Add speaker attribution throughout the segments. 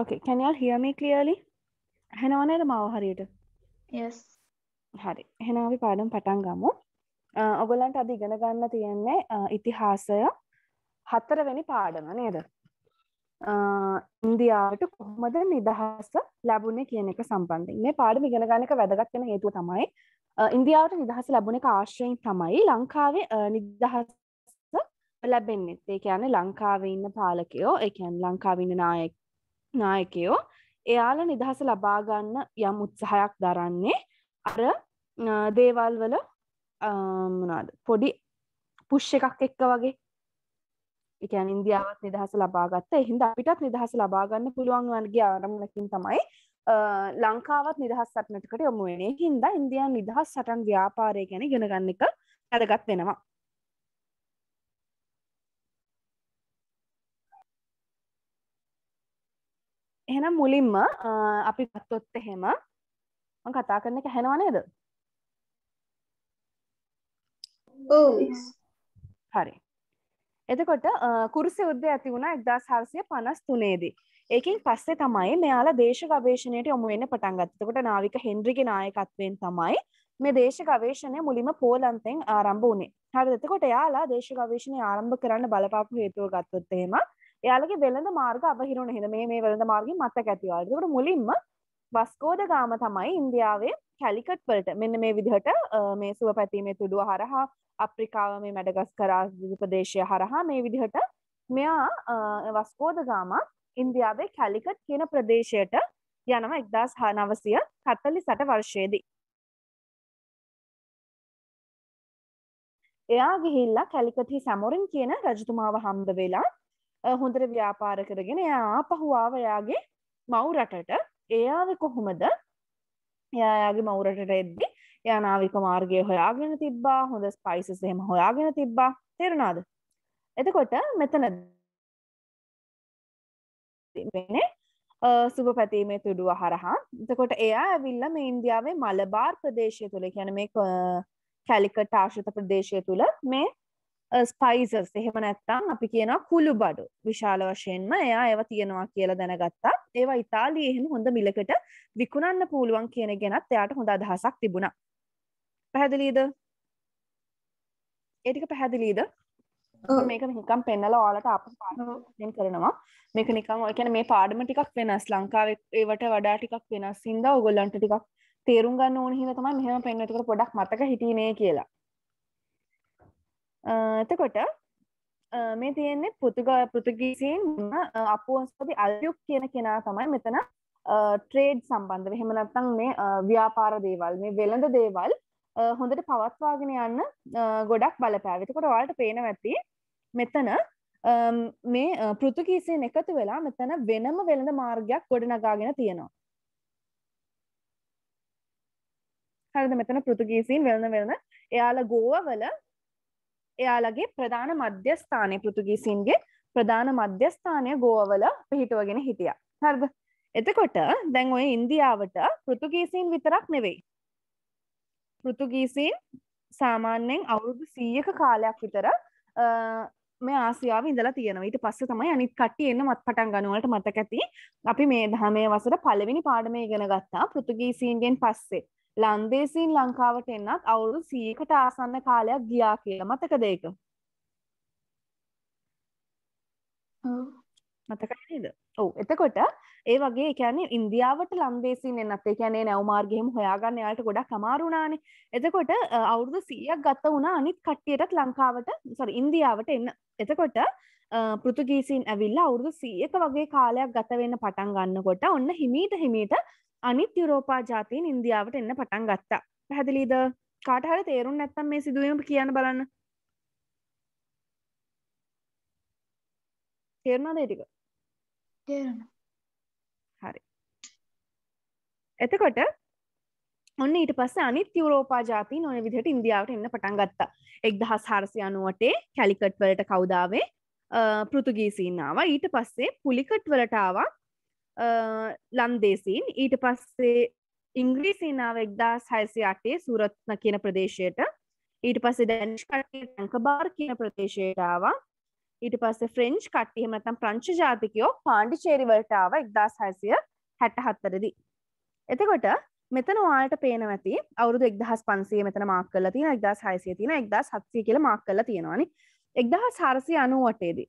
Speaker 1: Okay, can you all hear me clearly? ඇහෙනව නේද මාව හරියට?
Speaker 2: Yes.
Speaker 1: හරි. එහෙනම් අපි පාඩම් පටන් ගමු. ඔයගොල්ලන්ට අද ඉගෙන ගන්න තියෙන්නේ ඉතිහාසය 4 වෙනි පාඩම නේද? ඉන්දියාවට කොහොමද නිදහස ලැබුණේ කියන එක සම්බන්ධයෙන්. මේ පාඩම ඉගෙන ගන්න එක වැදගත් වෙන හේතුව තමයි ඉන්දියාවට නිදහස ලැබුණ එක ආශ්‍රයෙන් තමයි ලංකාවේ නිදහස ලැබෙන්නේ. ඒ කියන්නේ ලංකාවේ ඉන්න පාලකයෝ, ඒ කියන්නේ ලංකාවේ ඉන්න නායකයෝ එයාලා නිදහස ලබා ගන්න යම් උත්සාහයක් දරන්නේ අර දේවල් වල මොනවාද පොඩි පුෂ් එකක් එක්ක වගේ. ඒ කියන්නේ ඉන්දියාවත් නිදහස ලබා ගත්තා. ඒ හින්දා අපිටත් නිදහස ලබා ගන්න පුළුවන් වගේ ආරම්භණකින් තමයි ලංකාවත් නිදහස් සටනකට යොමු වෙන්නේ. ඒ හින්දා ඉන්දියානු නිදහස් සටන් ව්‍යාපාරය ගැන ඉගෙන ගන්න එක වැදගත් වෙනවා. එහෙනම් මුලින්ම අපි ගත්තොත් එහෙම මම කතා කරන එක ඇහෙනව නේද?
Speaker 2: ඔව්.
Speaker 1: හරි. එතකොට කුරුස යුද්ධය ඇති වුණා 1453 දී. ඒකෙන් පස්සේ තමයි මෙයාලා දේශ ගවේෂණයට යොමු වෙන්න පටන් ගත්තේ. එතකොට නාවික හෙන්රිගේ නායකත්වයෙන් තමයි මේ දේශ ගවේෂණය මුලින්ම පෝලන්තෙන් ආරම්භ වුණේ. හරිද? එතකොට එයාලා දේශ ගවේෂණය ආරම්භ කරන්න බලපාපු හේතුව ගත්තොත් එහෙම එයාලගේ වෙළඳ මාර්ග අවහිරුණ හින්දා මේ වෙළඳ මාර්ගෙ මතක ඇති වුණා. එතකොට මුලින්ම වස්කෝද ගාම තමයි ඉන්දියාවේ කැලිකට් වලට මෙන්න මේ විදිහට මේ සුව පැතීමේ තුඩුව හරහා අප්‍රිකාව මේ මැඩගස්කර් ප්‍රදේශය හරහා මේ විදිහට මෙයා වස්කෝද ගාම ඉන්දියාවේ කැලිකට් කියන ප්‍රදේශයට යනවා 1948 වර්ෂයේදී. එයා ගිහිල්ලා කැලිකට්හි සැමොරින් කියන රජතුමාව හම්බ වෙලා හොඳට ව්‍යාපාර කරගෙන එයා ආපහු ආව එයාගේ මව් රටට. එයාවේ කොහොමද? එයාගේ මව් රටට එද්දි එයා නාවික මාර්ගය හොයාගෙන තිබ්බා. හොඳ ස්පයිසස් එහෙම හොයාගෙන තිබ්බා. තේරුණාද? එතකොට මෙතන වෙන්නේ සුබ පැතීමේ තුඩුව හරහා. එතකොට එයා ඇවිල්ලා මේ ඉන්දියාවේ මලබාර් ප්‍රදේශය තුල, කියන්නේ මේ කැලිකට් ආශ්‍රිත ප්‍රදේශය තුල මේ ස්පයිසස් එහෙම නැත්නම් අපි කියනවා කුළු බඩු විශාල වශයෙන්ම එයා ඒවා තියනවා කියලා දැනගත්තා. ඒවා ඉතාලියේ එහෙම හොඳ මිලකට විකුණන්න පුළුවන් කියන ගැනත් එයාට හොඳ අදහසක් තිබුණා. පැහැදිලිද? ඒ ටික පැහැදිලිද? මේක නිකන් පෙන්නලා ඔයාලට අපස් පාඩම් කරනවා. මේක නිකන් ඔය කියන්නේ මේ පාඩම ටිකක් වෙනස්. ලංකාවේ ඒවට වඩා ටිකක් වෙනස්. හින්දා ඔයගොල්ලන්ට ටිකක් තේරුම් ගන්න ඕන හින්දා තමයි මෙහෙම පෙන්නන. ඒකට පොඩක් මතක හිටියේ නේ කියලා. එතකොට මේ තියෙන්නේ පෘතුගීසීන් අපුවන්ස්පති අල්යුක් කියන කෙනා තමයි මෙතන ට්‍රේඩ් සම්බන්ධව එහෙම නැත්නම් මේ ව්‍යාපාර දේවල් මේ වෙළඳ දේවල් හොඳට පවත්වාගෙන යන්න ගොඩක් බලපෑවා. එතකොට ඔයාලට පේනවා ඇති මෙතන මේ පෘතුගීසීන් එකතු වෙලා මෙතන වෙනම වෙළඳ මාර්ගයක් ගොඩනගාගෙන තියෙනවා. හරිද? මෙතන පෘතුගීසීන් වෙළඳ එයාලා ගෝවවල එයාලගේ ප්‍රධාන මධ්‍යස්ථානය පෘතුගීසීන්ගේ ප්‍රධාන මධ්‍යස්ථානය ගෝවවල පිහිටුවගෙන හිටියා. හරිද? එතකොට දැන් ඔය ඉන්දියාවට පෘතුගීසීන් විතරක් නෙවෙයි. පෘතුගීසීන් සාමාන්‍යයෙන් අවුරුදු 100ක කාලයක් විතර මේ ආසියාවේ ඉඳලා තියෙනවා. ඊට පස්සේ තමයි අනිත් කට්ටිය එන්න පටන් ගන්න. වලට මතක ඇති අපි මේ 10 වසර පළවෙනි පාඩමේ ඉගෙන ගත්තා පෘතුගීසීන්ගෙන් පස්සේ ලන්දේසීන් ලංකාවට එන්නත් අවුරුදු 100කට ආසන්න කාලයක් ගියා කියලා. මතකද ඒක? මතකයි නේද? ඔව්. එතකොට ඒ වගේ කියන්නේ ඉන්දියාවට ලන්දේසීන් එන්නත් ඒ කියන්නේ නැව් මාර්ගෙම හොයාගන්න යාලට ගොඩක් අමාරු වුණානේ. එතකොට අවුරුදු 100ක් ගත වුණා අනිත් කට්ටියටත් ඉන්දියාවට එන්න. එතකොට පෘතුගීසීන් ඇවිල්ලා අවුරුදු 100ක වගේ කාලයක් ගත වෙන්න පටන් ගන්නකොට ඔන්න හිමීට අනිත් යුරෝපා ජාතීන් ඉන්දියාවට එන්න පටන් ගත්තා. පැහැදිලිද? කාට හරි තේරුම් නැත්නම් මේ සිදුවීම කියන්න බලන්න. තේරුණාද ඒ ටික?
Speaker 2: තේරුණා.
Speaker 1: හරි. එතකොට ඔන්න ඊට පස්සේ අනිත් යුරෝපා ජාතීන් ඔය විදිහට ඉන්දියාවට එන්න පටන් ගත්තා. 1498 කැලිකට් වලට කවුද ආවේ? පෘතුගීසීන් ආවා. ඊට පස්සේ පුලිකට් වලට ආවා ලන්දේසීන්. ඊට පස්සේ ඉංග්‍රීසීන් ආව 1608 සූරත්න කියන ප්‍රදේශයට. ඊට පස්සේ ඩැනිෂ් කට්ටිය ටැන්කබාර් කියන ප්‍රදේශයට ආවා. ඊට පස්සේ ෆ්‍රෙන්ච් කට්ටිය එහෙම නැත්නම් ප්‍රංශ ජාතිකයෝ පාණ්ඩිචේරි වලට ආවා 1664 දී. එතකොට මෙතන ඔයාලට පේනවා ඇති අවුරුදු 1500 මෙතන මාක් කරලා තියෙනවා 1600 තියෙනවා 1700 කියලා මාක් කරලා තියෙනවානේ 1498 දී.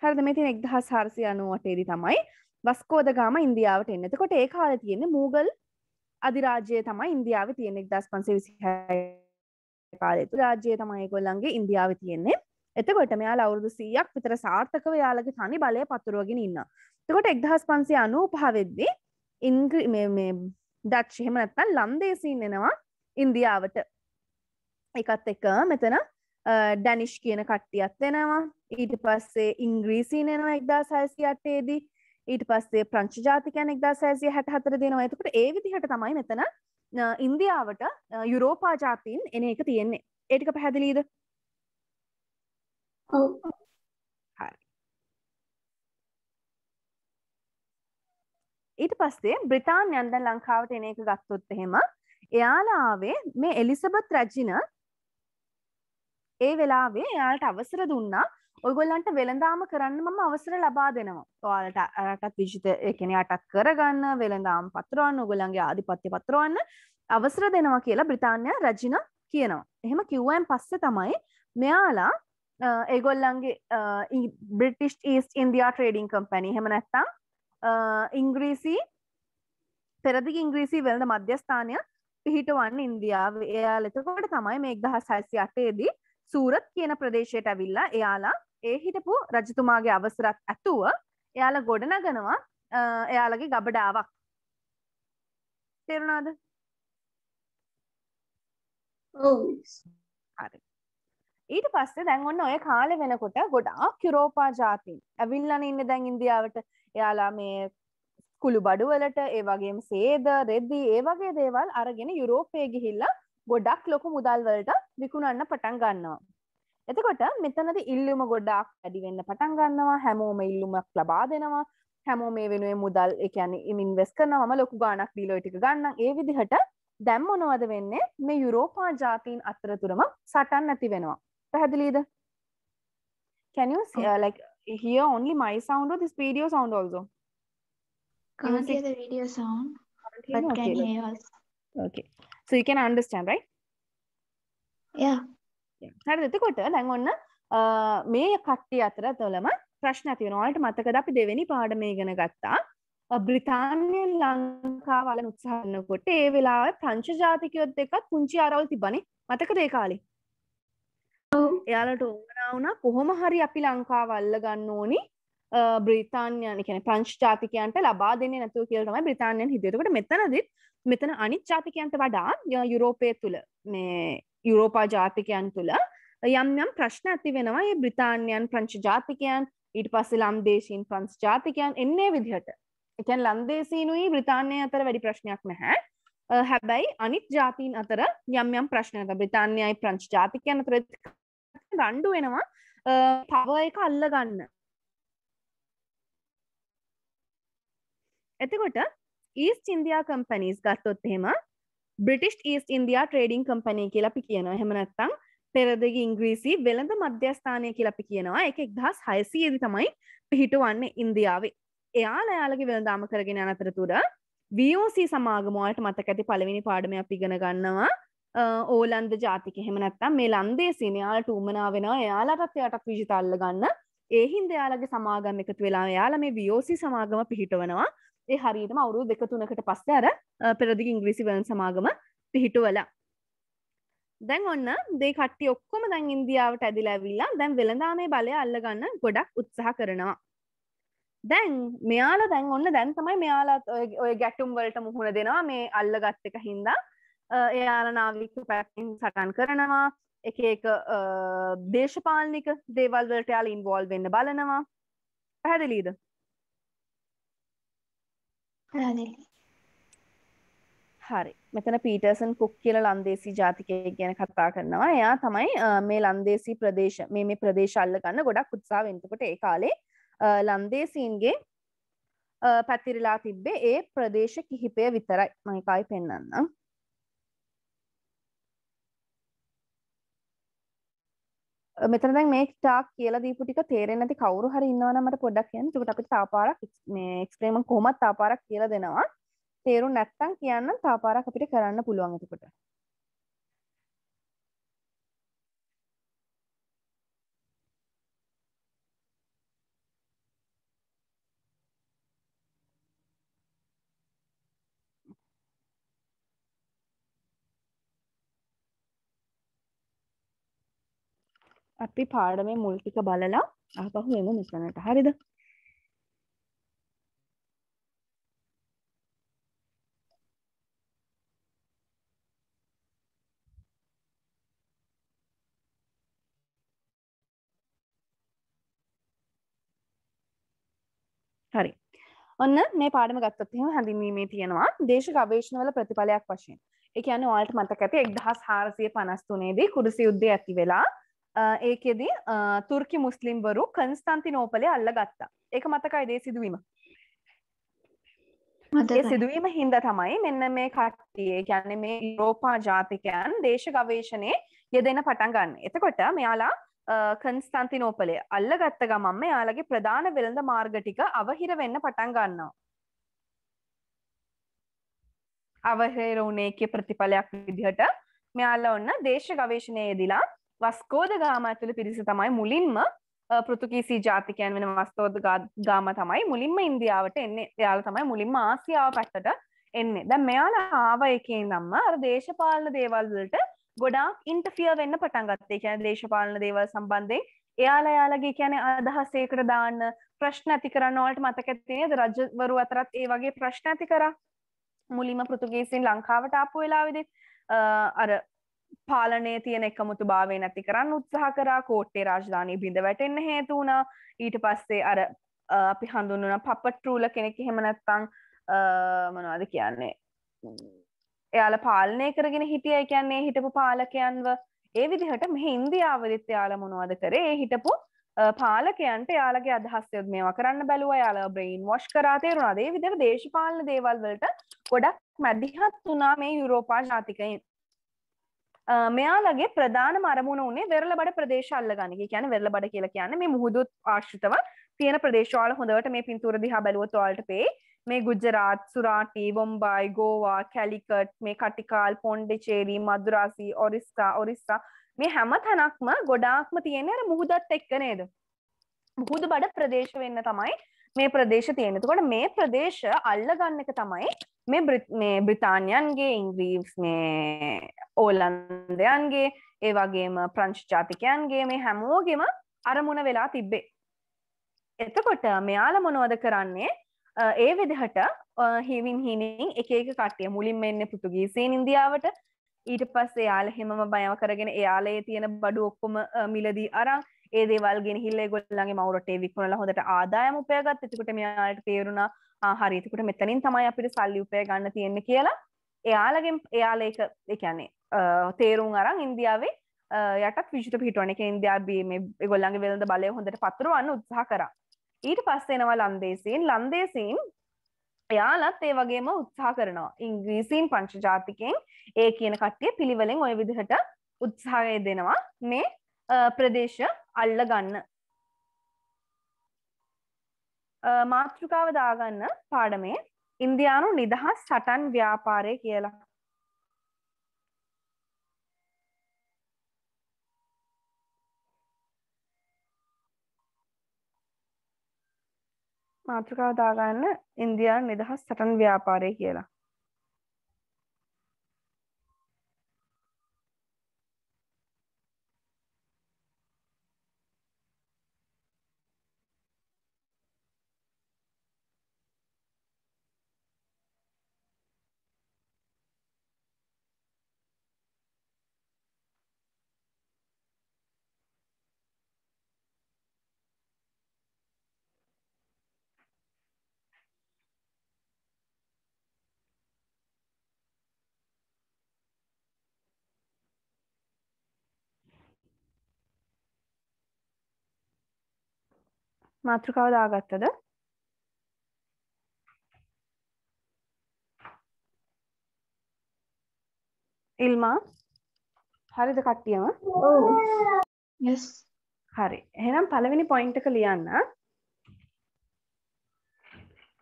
Speaker 1: හරිද මේ තියෙන 1498 දී තමයි වස්කෝ ද ගාමා ඉන්දියාවට එන්නේ. එතකොට ඒ කාලේ තියෙන්නේ මූගල් අධිරාජ්‍යය තමයි ඉන්දියාවේ තියෙන්නේ 1526 කාලේ. රාජ්‍යය තමයි ඒගොල්ලන්ගේ ඉන්දියාවේ තියෙන්නේ. එතකොට මෙයාලා අවුරුදු 100ක් විතර සාර්ථකව යාලගේ තනි බලය පතුරවගෙන ඉන්නවා. එතකොට 1595 වෙද්දී මේ ඩච් එහෙම නැත්නම් ලන්දේසීන් එනවා ඉන්දියාවට. ඒකත් එක්ක මෙතන ඩැනිෂ් කියන කට්ටියත් එනවා. ඊට පස්සේ ඉංග්‍රීසීන් එනවා 1608 දී. ඊට පස්සේ ප්‍රංශ ජාතිකයන් 1664 දෙනවා. එතකොට ඒ විදිහට තමයි මෙතන ඉන්දියාවට යුරෝපා ජාතීන් එන එක තියෙන්නේ. ඒ ටික පැහැදිලිද?
Speaker 2: ඔව්.
Speaker 1: හරි. ඊට පස්සේ බ්‍රිතාන්‍යයන් දැන් ලංකාවට එන එක ගත්තොත් එහෙම එයාලා ආවේ මේ එලිසබෙත් රැජින ඒ වෙලාවේ එයාලට අවසර දුන්නා ඔයගොල්ලන්ට වෙළඳාම කරන්න මම අවසර ලබා දෙනවා. ඔයාලට රටත් විජිත ඒ කියන්නේ අටක් කරගන්න වෙළඳාම් පත්‍රවන්න ඔයගොල්ලන්ගේ ආධිපත්‍ය පත්‍රවන්න අවසර දෙනවා කියලා බ්‍රිතාන්‍ය රැජින කියනවා. එහෙම කිව්වයින් පස්සේ තමයි මෙයාලා ඒගොල්ලන්ගේ British east India trading company එහෙම නැත්නම් ඉංග්‍රීසි පෙරදිග ඉංග්‍රීසි වෙළඳ මධ්‍යස්ථානය පිහිටවන්න ඉන්දියාවේ. එයාලා එතකොට තමයි මේ 1608 දී සූරත් කියන ප්‍රදේශයට ඇවිල්ලා එයාලා ඒ හිටපු රජතුමාගේ අවසරත් ඇතුව එයාලා ගොඩනගනවා එයාලගේ ගබඩාවක්. තේරුණාද?
Speaker 2: ඔව්.
Speaker 1: හරි. ඊට පස්සේ දැන් ඔන්න ඔය කාලේ වෙනකොට ගොඩාක් යුරෝපා ජාතීන් ඇවිල්ලානේ ඉන්නේ දැන් ඉන්දියාවට. එයාලා මේ කුළු බඩු වලට ඒ වගේම සේද රෙදි ඒ වගේ දේවල් අරගෙන යුරෝපයේ ගිහිල්ලා ගොඩක් ලොකු මුදල් වලට විකුණන්න පටන් ගන්නවා. එතකොට මෙතනදී ඉල්ලුම ගොඩාක් වැඩි වෙන්න පටන් ගන්නවා. හැමෝම ඉල්ලුමක් ලබා දෙනවා. හැමෝම මේ වෙනුවෙන් මුදල් ඒ කියන්නේ ඉන්වෙස්ට් කරනවාම ලොකු ගාණක් දීලා ඔය ටික ගන්නම්. ඒ විදිහට දැන් මොනවද වෙන්නේ? මේ යුරෝපා ජාතීන් අතරතුරම සටන් ඇති වෙනවා. පැහැදිලිද? Can you like hear only my sound or this video sound also?
Speaker 2: Can't hear the video sound, but can hear us.
Speaker 1: Okay. So you can understand, right?
Speaker 2: Yeah.
Speaker 1: හරිද? එතකොට දැන් ඔන්න මේ කට්ටිය අතරතුරම ප්‍රශ්න ඇති වෙනවා. ඔයාලට මතකද අපි දෙවෙනි පාඩමේ ඉගෙන ගත්තා බ්‍රිතාන්‍යයෙන් ලංකාව වලන උත්සාහ කරනකොට ඒ වෙලාවේ ප්‍රංශ ජාතිකයොත් එක්කත් පුංචි ආරවල් තිබ්බනේ. මතකද ඒ කාලේ? එයාලට උවමනා වුණා කොහොම හරි අපි ලංකාව අල්ල ගන්න ඕනි බ්‍රිතාන්‍යයන් කියන්නේ ප්‍රංශ ජාතිකයන්ට ලබා දෙන්නේ නැතුව කියලා තමයි බ්‍රිතාන්‍යයන් හිතුවේ. එතකොට මෙතනදිත් මෙතන අනිත් ජාතිකයන්ට වඩා යුරෝපයේ තුල මේ යුරෝපා ජාතිකයන් තුල යම් යම් ප්‍රශ්න ඇති වෙනවා. මේ බ්‍රිතාන්‍යයන් ප්‍රංශ ජාතිකයන් ඊට පස්සේ ලන්දේසීන් ප්‍රංශ ජාතිකයන් එන්නේ විදිහට. ඒ කියන්නේ ලන්දේසීනුයි බ්‍රිතාන්‍යය අතර වැඩි ප්‍රශ්නයක් නැහැ. හැබැයි අනිත් ජාතීන් අතර යම් යම් ප්‍රශ්න නැත. බ්‍රිතාන්‍යයයි ප්‍රංශ ජාතිකයන් අතර රණ්ඩු වෙනවා පවර් එක අල්ල ගන්න. එතකොට ඊස්ට් ඉන්දියා කම්පැනිස් ගත්තොත් එහෙම British east India trading company කියලා අපි කියනවා. එහෙම නැත්නම් පෙරදිග ඉංග්‍රීසි වෙළඳ මධ්‍යස්ථානය කියලා අපි කියනවා. ඒක 1600 දී තමයි පිහිටවන්නේ ඉන්දියාවේ. එයාලගේ වෙළඳාම කරගෙන යන අතරතුර VOC සමාගම වලට මතක ඇති පළවෙනි පාඩමේ අපි ඉගෙන ගන්නවා ඕලන්ද ජාතික. එහෙම නැත්නම් මේ ලන්දේසීන් එයාලට උමනා වෙනවා එයාලටත් එයාටත් විජිත අල්ල ගන්න. ඒ හින්දා එයාලගේ සමාගම් එකතු වෙලා එයාලා මේ VOC සමාගම පිහිටවනවා. ඒ හරියටම අවුරුදු 2-3කට පස්සේ අර පෙරදිග ඉංග්‍රීසි වෙළඳ සමාගම පිහිටුවලා. දැන් ඔන්න මේ කට්ටිය ඔක්කොම දැන් ඉන්දියාවට ඇදිලා ඇවිල්ලා දැන් වෙළඳාමේ බලය අල්ල ගන්න ගොඩක් උත්සාහ කරනවා. දැන් මෙයාලා දැන් ඔන්න දැන් තමයි මෙයාලා ඔය ගැටුම් වලට මුහුණ දෙනවා මේ අල්ලගත් එක හින්දා. එයාලා නාවික පැත්තෙන් සටන් කරනවා. එක එක දේශපාලනික දේවල් වලට යාලා ඉන්වෝල්ව් වෙන්න බලනවා. පැහැදිලිද? හරි. මෙතන පීටර්සන් කුක් කියලා ලන්දේසි ජාතිකයෙක් ගැන කතා කරනවා. එයා තමයි මේ ලන්දේසි ප්‍රදේශ මේ ප්‍රදේශ අල්ල ගන්න ගොඩක් උත්සාහ වෙන. එතකොට ඒ කාලේ ලන්දේසීන්ගේ පැතිරලා තිබ්බේ ඒ ප්‍රදේශ කිහිපය විතරයි. මම ඒකයි පෙන්නන්නම්. මෙතන දැන් මේ ටාක් කියලා දීපු ටික තේරෙන්නේ නැති කවුරු හරි ඉන්නවා නම් මට පොඩ්ඩක් කියන්න. එතකොට අපිට තව පාරක් මේ එක්ස්ප්ලේන් මම කොහොමද තව පාරක් කියලා දෙනවා. තේරුම් නැත්තම් කියන්න තව පාරක් අපිට කරන්න පුළුවන් එතකොට. අපි පාඩමේ මුල් ටික බලලා ආපහු එමු මෙතනට. හරිද? හරි. ඔන්න මේ පාඩම ගත්තොත් එහෙම හැඳින්වීමේ තියෙනවා දේශ ගවේෂණවල ප්‍රතිඵලයක් වශයෙන්. ඒ කියන්නේ ඔයාලට මතක ඇති 1453 දී කුරුසි යුද්ධය ඇති වෙලා ඒකෙදි තුර්කි මුස්ලිම්වරු කන්ස්ටන්තිනෝපලේ අල්ලගත්තා. ඒක මතකයිද ඒ සිදුවීම? ඒ සිදුවීම හින්දා තමයි මෙන්න මේ කට්ටිය, ඒ කියන්නේ මේ යුරෝපා ජාතිකයන් දේශ ගවේෂණයේ යෙදෙන්න පටන් ගන්න. එතකොට මෙයාලා කන්ස්ටන්තිනෝපලේ අල්ලගත්ත ගමන් මෙයාලගේ ප්‍රධාන වෙළඳ මාර්ග ටික අවහිර වෙන්න පටන් ගන්නවා. අවහිර වුණේකේ ප්‍රතිඵලයක් විදිහට මෙයාලා ඔන්න දේශ ගවේෂණයේ යෙදিলা වස්කෝද ගාමා ඇතුළු පිරිස තමයි මුලින්ම පෘතුගීසි ජාතිකයන් වෙන වස්කෝද ගාමා තමයි මුලින්ම ඉන්දියාවට එන්නේ. එයාලා තමයි මුලින්ම ආසියාව පැත්තට එන්නේ. දැන් මෙයාලා ආව එකේ ඉඳන්ම අර දේශපාලන දේවල් වලට ගොඩාක් ඉන්ටර්ෆියර් වෙන්න පටන් ගත්තා. ඒ කියන්නේ දේශපාලන දේවල් සම්බන්ධයෙන් එයාලගේ කියන්නේ අදහස් ඒකට දාන්න ප්‍රශ්න ඇති කරන්න වලට මතක ඇති නේද? රජවරු අතරත් ඒ වගේ ප්‍රශ්න ඇති කරා. මුලින්ම පෘතුගීසින් ලංකාවට ආපු වෙලාවේදී අර පාලනයේ තියෙන එකමුතු භාවය නැති කරන්න උත්සාහ කරා. කෝට්ටේ රාජධානිය බිඳ වැටෙන්න හේතු වුණා. ඊට පස්සේ අර අපි හඳුන්වන පපට් රූලර් කෙනෙක් එහෙම නැත්නම් මොනවද කියන්නේ එයාලා පාලනය කරගෙන හිටියයි කියන්නේ හිටපු පාලකයන්ව. ඒ විදිහට මෙහි ඉන්දියාවලත් එයාලා මොනවද කරේ? ඒ හිටපු පාලකයන්ට එයාලගේ අදහස් මේවා කරන්න බැලුවා. එයාලා බ්‍රේන් වොෂ් කරා. තේරුණාද? ඒ විදිහට දේශපාලන දේවල් වලට ගොඩක් මැදිහත් වුණා මේ යුරෝපා ජාතිකයින්. මෙයාලගේ ප්‍රධානම අරමුණ උනේ වෙරළබඩ ප්‍රදේශ අල්ලගන්න. ඒ කියන්නේ වෙරළබඩ කියලා කියන්නේ මේ මුහුදුත් ආශ්‍රිතව තියෙන ප්‍රදේශවල හොඳට මේ පින්තූර දිහා බැලුවොත් ඔයාලට පේයි. මේ ගුජරාත්, සුරාටි, බොම්බයි, ගෝවා, කැලිකට්, මේ කටිකාල්, පොන්ඩිචේරි, මදුරාසි, ඔරිස්සා මේ හැම තැනක්ම ගොඩාක්ම තියෙන්නේ අර මුහුදත් එක්ක නේද? මුහුදු බඩ ප්‍රදේශ වෙන්න තමයි මේ ප්‍රදේශ තියෙන්නේ. එතකොට මේ ප්‍රදේශ අල්ලගන්න එක තමයි මේ බ්‍රිතාන්‍යයන්ගේ, ඉංග්‍රීස් මේ ඕලන්දයන්ගේ, ඒ වගේම ප්‍රංශ ජාතිකයන්ගේ මේ හැමෝගෙම අරමුණ වෙලා තිබ්බේ. එතකොට මෙයාලා මොනවද කරන්නේ? ඒ විදිහට හිමින් හිමින් එක එක කට්ටිය මුලින්ම එන්නේ පෘතුගීසීන් ඉන්දියාවට. ඊට පස්සේ එයාලා හැමම බයව කරගෙන එයාලේ තියෙන බඩු ඔක්කොම මිලදී අරන් ඒ දේවල් ගෙනහිල්ලා ඒගොල්ලන්ගේ මවුරටේ විකුණලා හොඳට ආදායම උපයාගත්ත. එතකොට මෙයාලට තේරුණා හරි එතකොට මෙතනින් තමයි අපිට සල්ලි උපය ගන්න තියෙන්නේ කියලා. එයාලා ඒක ඒ කියන්නේ තේරුම් අරන් ඉන්දියාවේ යටත් විජිත පිහිටවන එක ඉන්දියාවේ මේ ඒගොල්ලන්ගේ වෙළඳ බලය හොඳට පතුරවන්න උත්සාහ කරා. ඊට පස්සේ එනවා ලන්දේසීන් එයාලත් ඒ වගේම උත්සාහ කරනවා. ඉංග්‍රීසීන් පංච ජාතිකෙන් ඒ කියන කට්ටිය පිළිවෙලෙන් ওই විදිහට උත්සාහය දෙනවා මේ ප්‍රදේශ අල්ල ගන්න. මාතෘකාව දාගන්න පාඩමේ ඉන්දියානු නිදහස් සටන් ව්‍යාපාරය කියලා. මාතෘකාව දාගන්න ඉන්දියානු නිදහස් සටන් ව්‍යාපාරය කියලා. මාතෘකාව දාගත්තද? ඉල්මා හරිද කට්ටියම? ඔව්.
Speaker 2: yes.
Speaker 1: හරි. එහෙනම් පළවෙනි පොයින්ට් එක ලියන්න.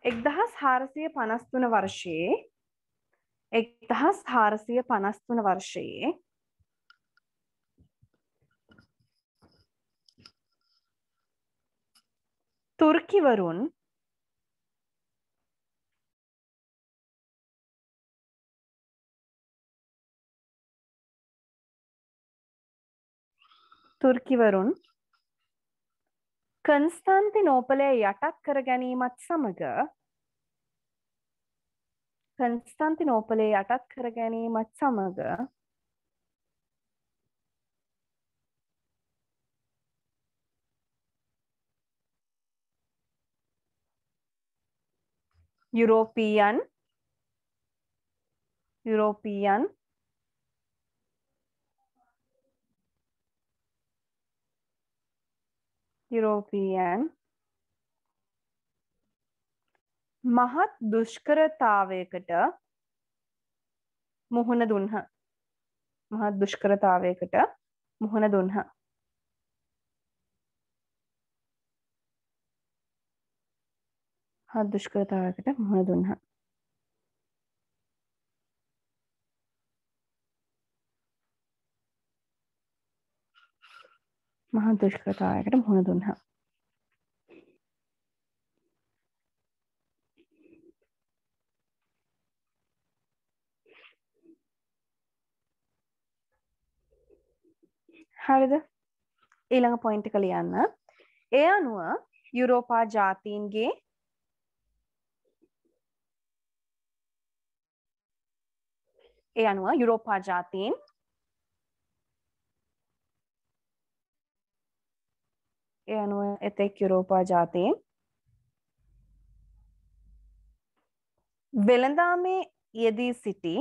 Speaker 1: 1453 වර්ෂයේ 1453 වර්ෂයේ තුර්කිවරුන් කන්ස්ටාන්තිනෝපලය යටත් කර ගැනීමත් සමග යුරෝපීයන් මහත් දුෂ්කරතාවයකට මුහුණ දුන්හ. හරිද? ඊළඟ පොයින්ට් එක ලියන්න. ඒ අනුව යුරෝපා ජාතීන්ගේ එතෙක් යුරෝපා ජාතීන් වෙළඳාමේ යෙදී සිටි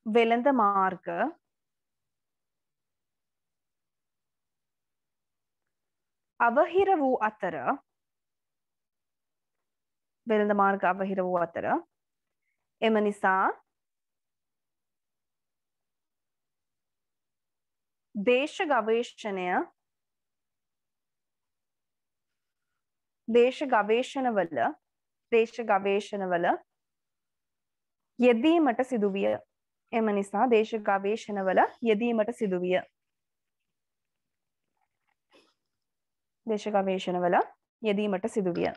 Speaker 1: වෙළඳ මාර්ග අවහිර වූ අතර එම නිසා දේශ ගවේෂණවල යෙදීමට සිදුවිය.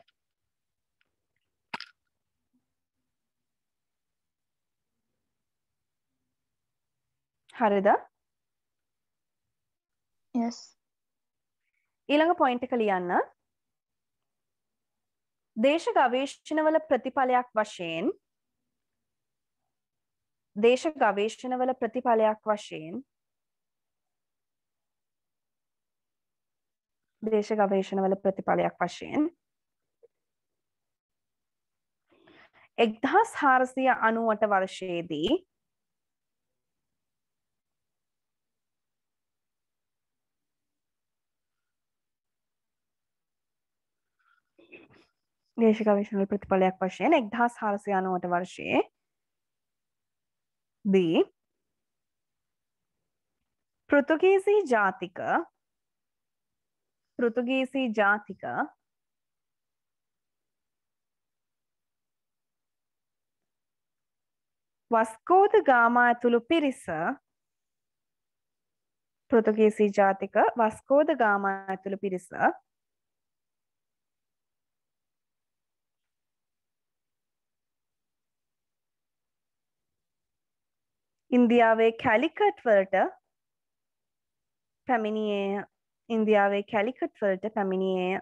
Speaker 1: හරිද?
Speaker 2: Yes.
Speaker 1: ඊළඟ පොයින්ට් එක ලියන්න. දේශ ගවේෂණවල ප්‍රතිඵලයක් වශයෙන් එක්දහස් 490 වර්ෂයේදී පෘතුගීසි ජාතික වස්කෝද ගාමා ඇතුළු පිරිස ඉන්දියාවේ කැලිකට් වලට පැමිණියේය.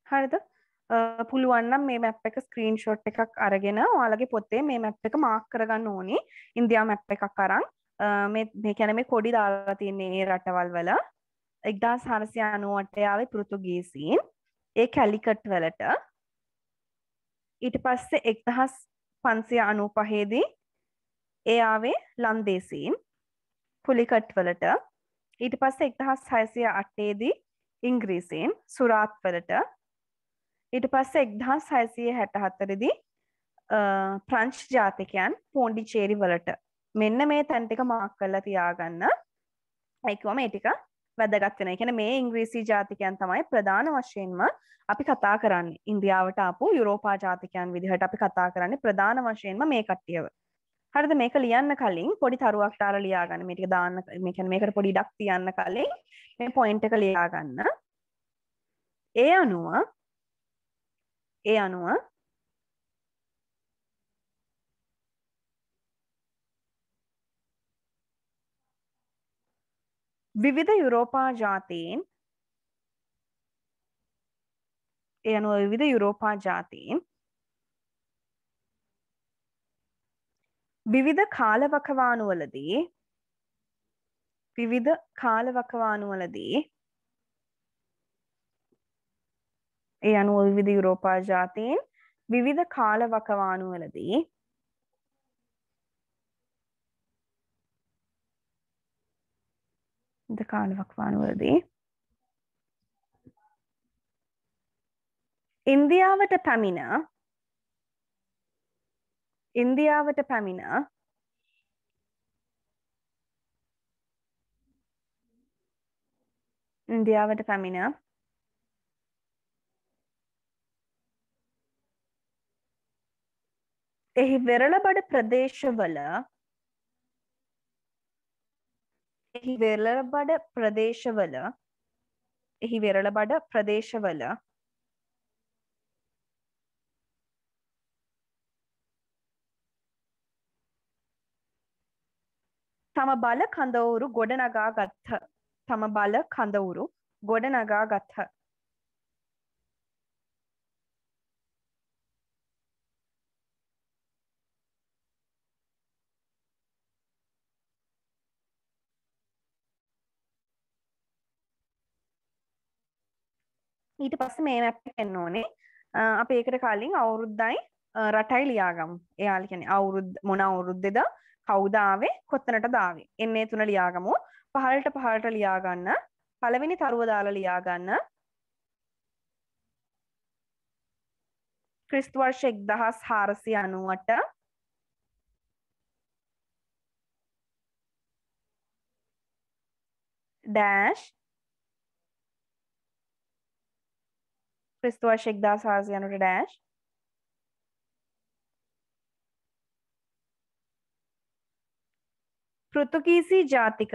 Speaker 1: හරිද? පුළුවන් නම් මේ මැප් එක ස්ක්‍රීන්ෂොට් එකක් අරගෙන ඔයාලගේ පොතේ මේ මැප් එක මාක් කරගන්න ඕනේ. ඉන්දියා මැප් එකක් අරන් මේ කියන්නේ මේ කොඩි දාලා තියෙන්නේ ඒ රටවල් වල 1498 ආවේ පෘතුගීසීන් ඒ කැලිකට් වලට. ඊට පස්සේ 1595 දී ඒ ආවේ ලන්දේසීන් පුලිකට් වලට. ඊට පස්සේ 1608 දී ඉංග්‍රීසීන් සුරාත් වලට. ඊට පස්සේ 1664 දී ප්‍රංච් ජාතිකයන් පොන්ඩිචේරි වලට. මෙන්න මේ තැන් ටික මාක් කරලා තියාගන්න. ඒ කිව්වම ඒ ටික වැදගත් වෙනවා. ඒ කියන්නේ මේ ඉංග්‍රීසි ජාතිකයන් තමයි ප්‍රධාන වශයෙන්ම අපි කතා කරන්නේ. ඉන්දියාවට ආපු යුරෝපා ජාතිකයන් විදිහට අපි කතා කරන්නේ ප්‍රධාන වශයෙන්ම මේ කට්ටියව. හරිද? මේක ලියන්න කලින් පොඩි තරුවක් දාලා ලියා ගන්න. මේ ටික දාන්න මේ කියන්නේ මේකට පොඩි ඉඩක් තියන්න කලින් මේ පොයින්ට් එක ලියා ගන්න. ඒ අනුව විවිධ යුරෝපා ජාතීන් විවිධ කාලවකවානුවලදී ඒ අනුව විවිධ යුරෝපා ජාතීන් විවිධ කාලවකවානුවලදී ඉන්දියාවට පැමිණ එහි වෙරළබඩ ප්‍රදේශවල තම බල කඳවුරු ගොඩනගා ගත්හ. ඊට පස්සේ මේ මැප් එක එන්න ඕනේ. අපි ඒකට කලින් අවුරුද්දයි රටයි ලියාගමු. එයාලා කියන්නේ මොන අවුරුද්දේද කවුද ආවේ කොතනටද ආවේ. එන්නේ තුන ලියාගමු. පහළට ලියා ගන්න. පළවෙනි තරුව දාලා ලියා ගන්න. ක්‍රිස්තු වර්ෂ 1498 ඩෑෂ් ක්‍රිස්තු වර්ෂ 1498 ඩෑෂ් පෘතුගීසි ජාතික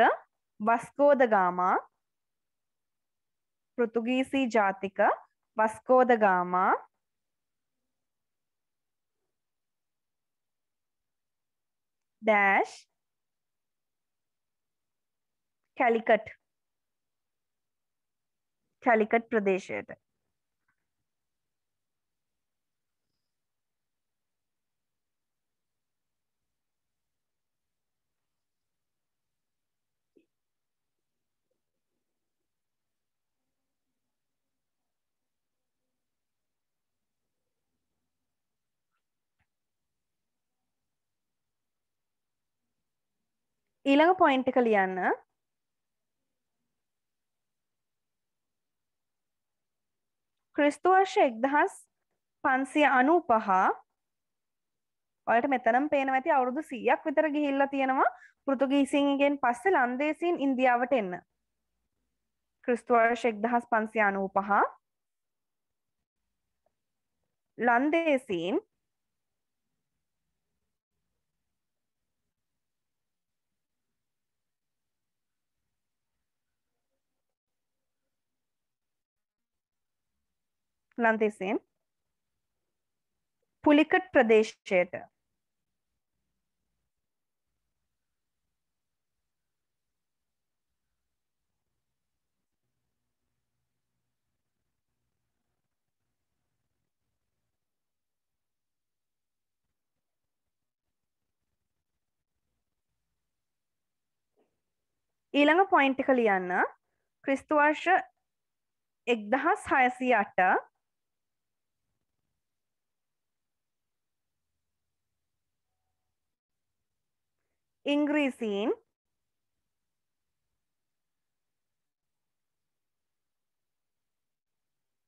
Speaker 1: වස්කෝද ගාමා ඩෑෂ් කැලිකට් ප්‍රදේශයට. ඊළඟ පොයින්ට් එක ලියන්න. ක්‍රිස්තු වර්ෂ 1595 ඔයාලට මෙතනම පේනවා ඇති අවුරුදු 100ක් විතර ගිහිල්ලා තියෙනවා පෘතුගීසීන්ගෙන් පස්සේ ලන්දේසීන් ඉන්දියාවට එන්න. ක්‍රිස්තු වර්ෂ 1595 ලන්දේසීන් පුලිකට් ප්‍රදේශයට ඊළඟ පොයින්ට් එක ලියන්න. ක්‍රිස්තු වර්ෂ 1608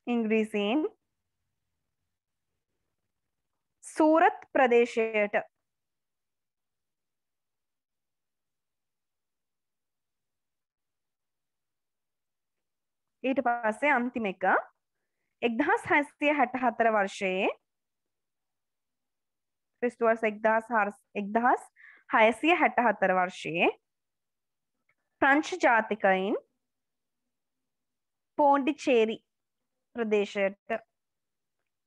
Speaker 1: ඉංග්‍රීසීන් සූරත් ප්‍රදේශයට ඊට පස්සේ අන්තිම එක 1664 වර්ෂයේ ක්‍රිස්තු වර්ෂ 1664 වර්ෂයේ ප්‍රංශ ජාතිකයින් පොන්ඩිචේරි ප්‍රදේශයට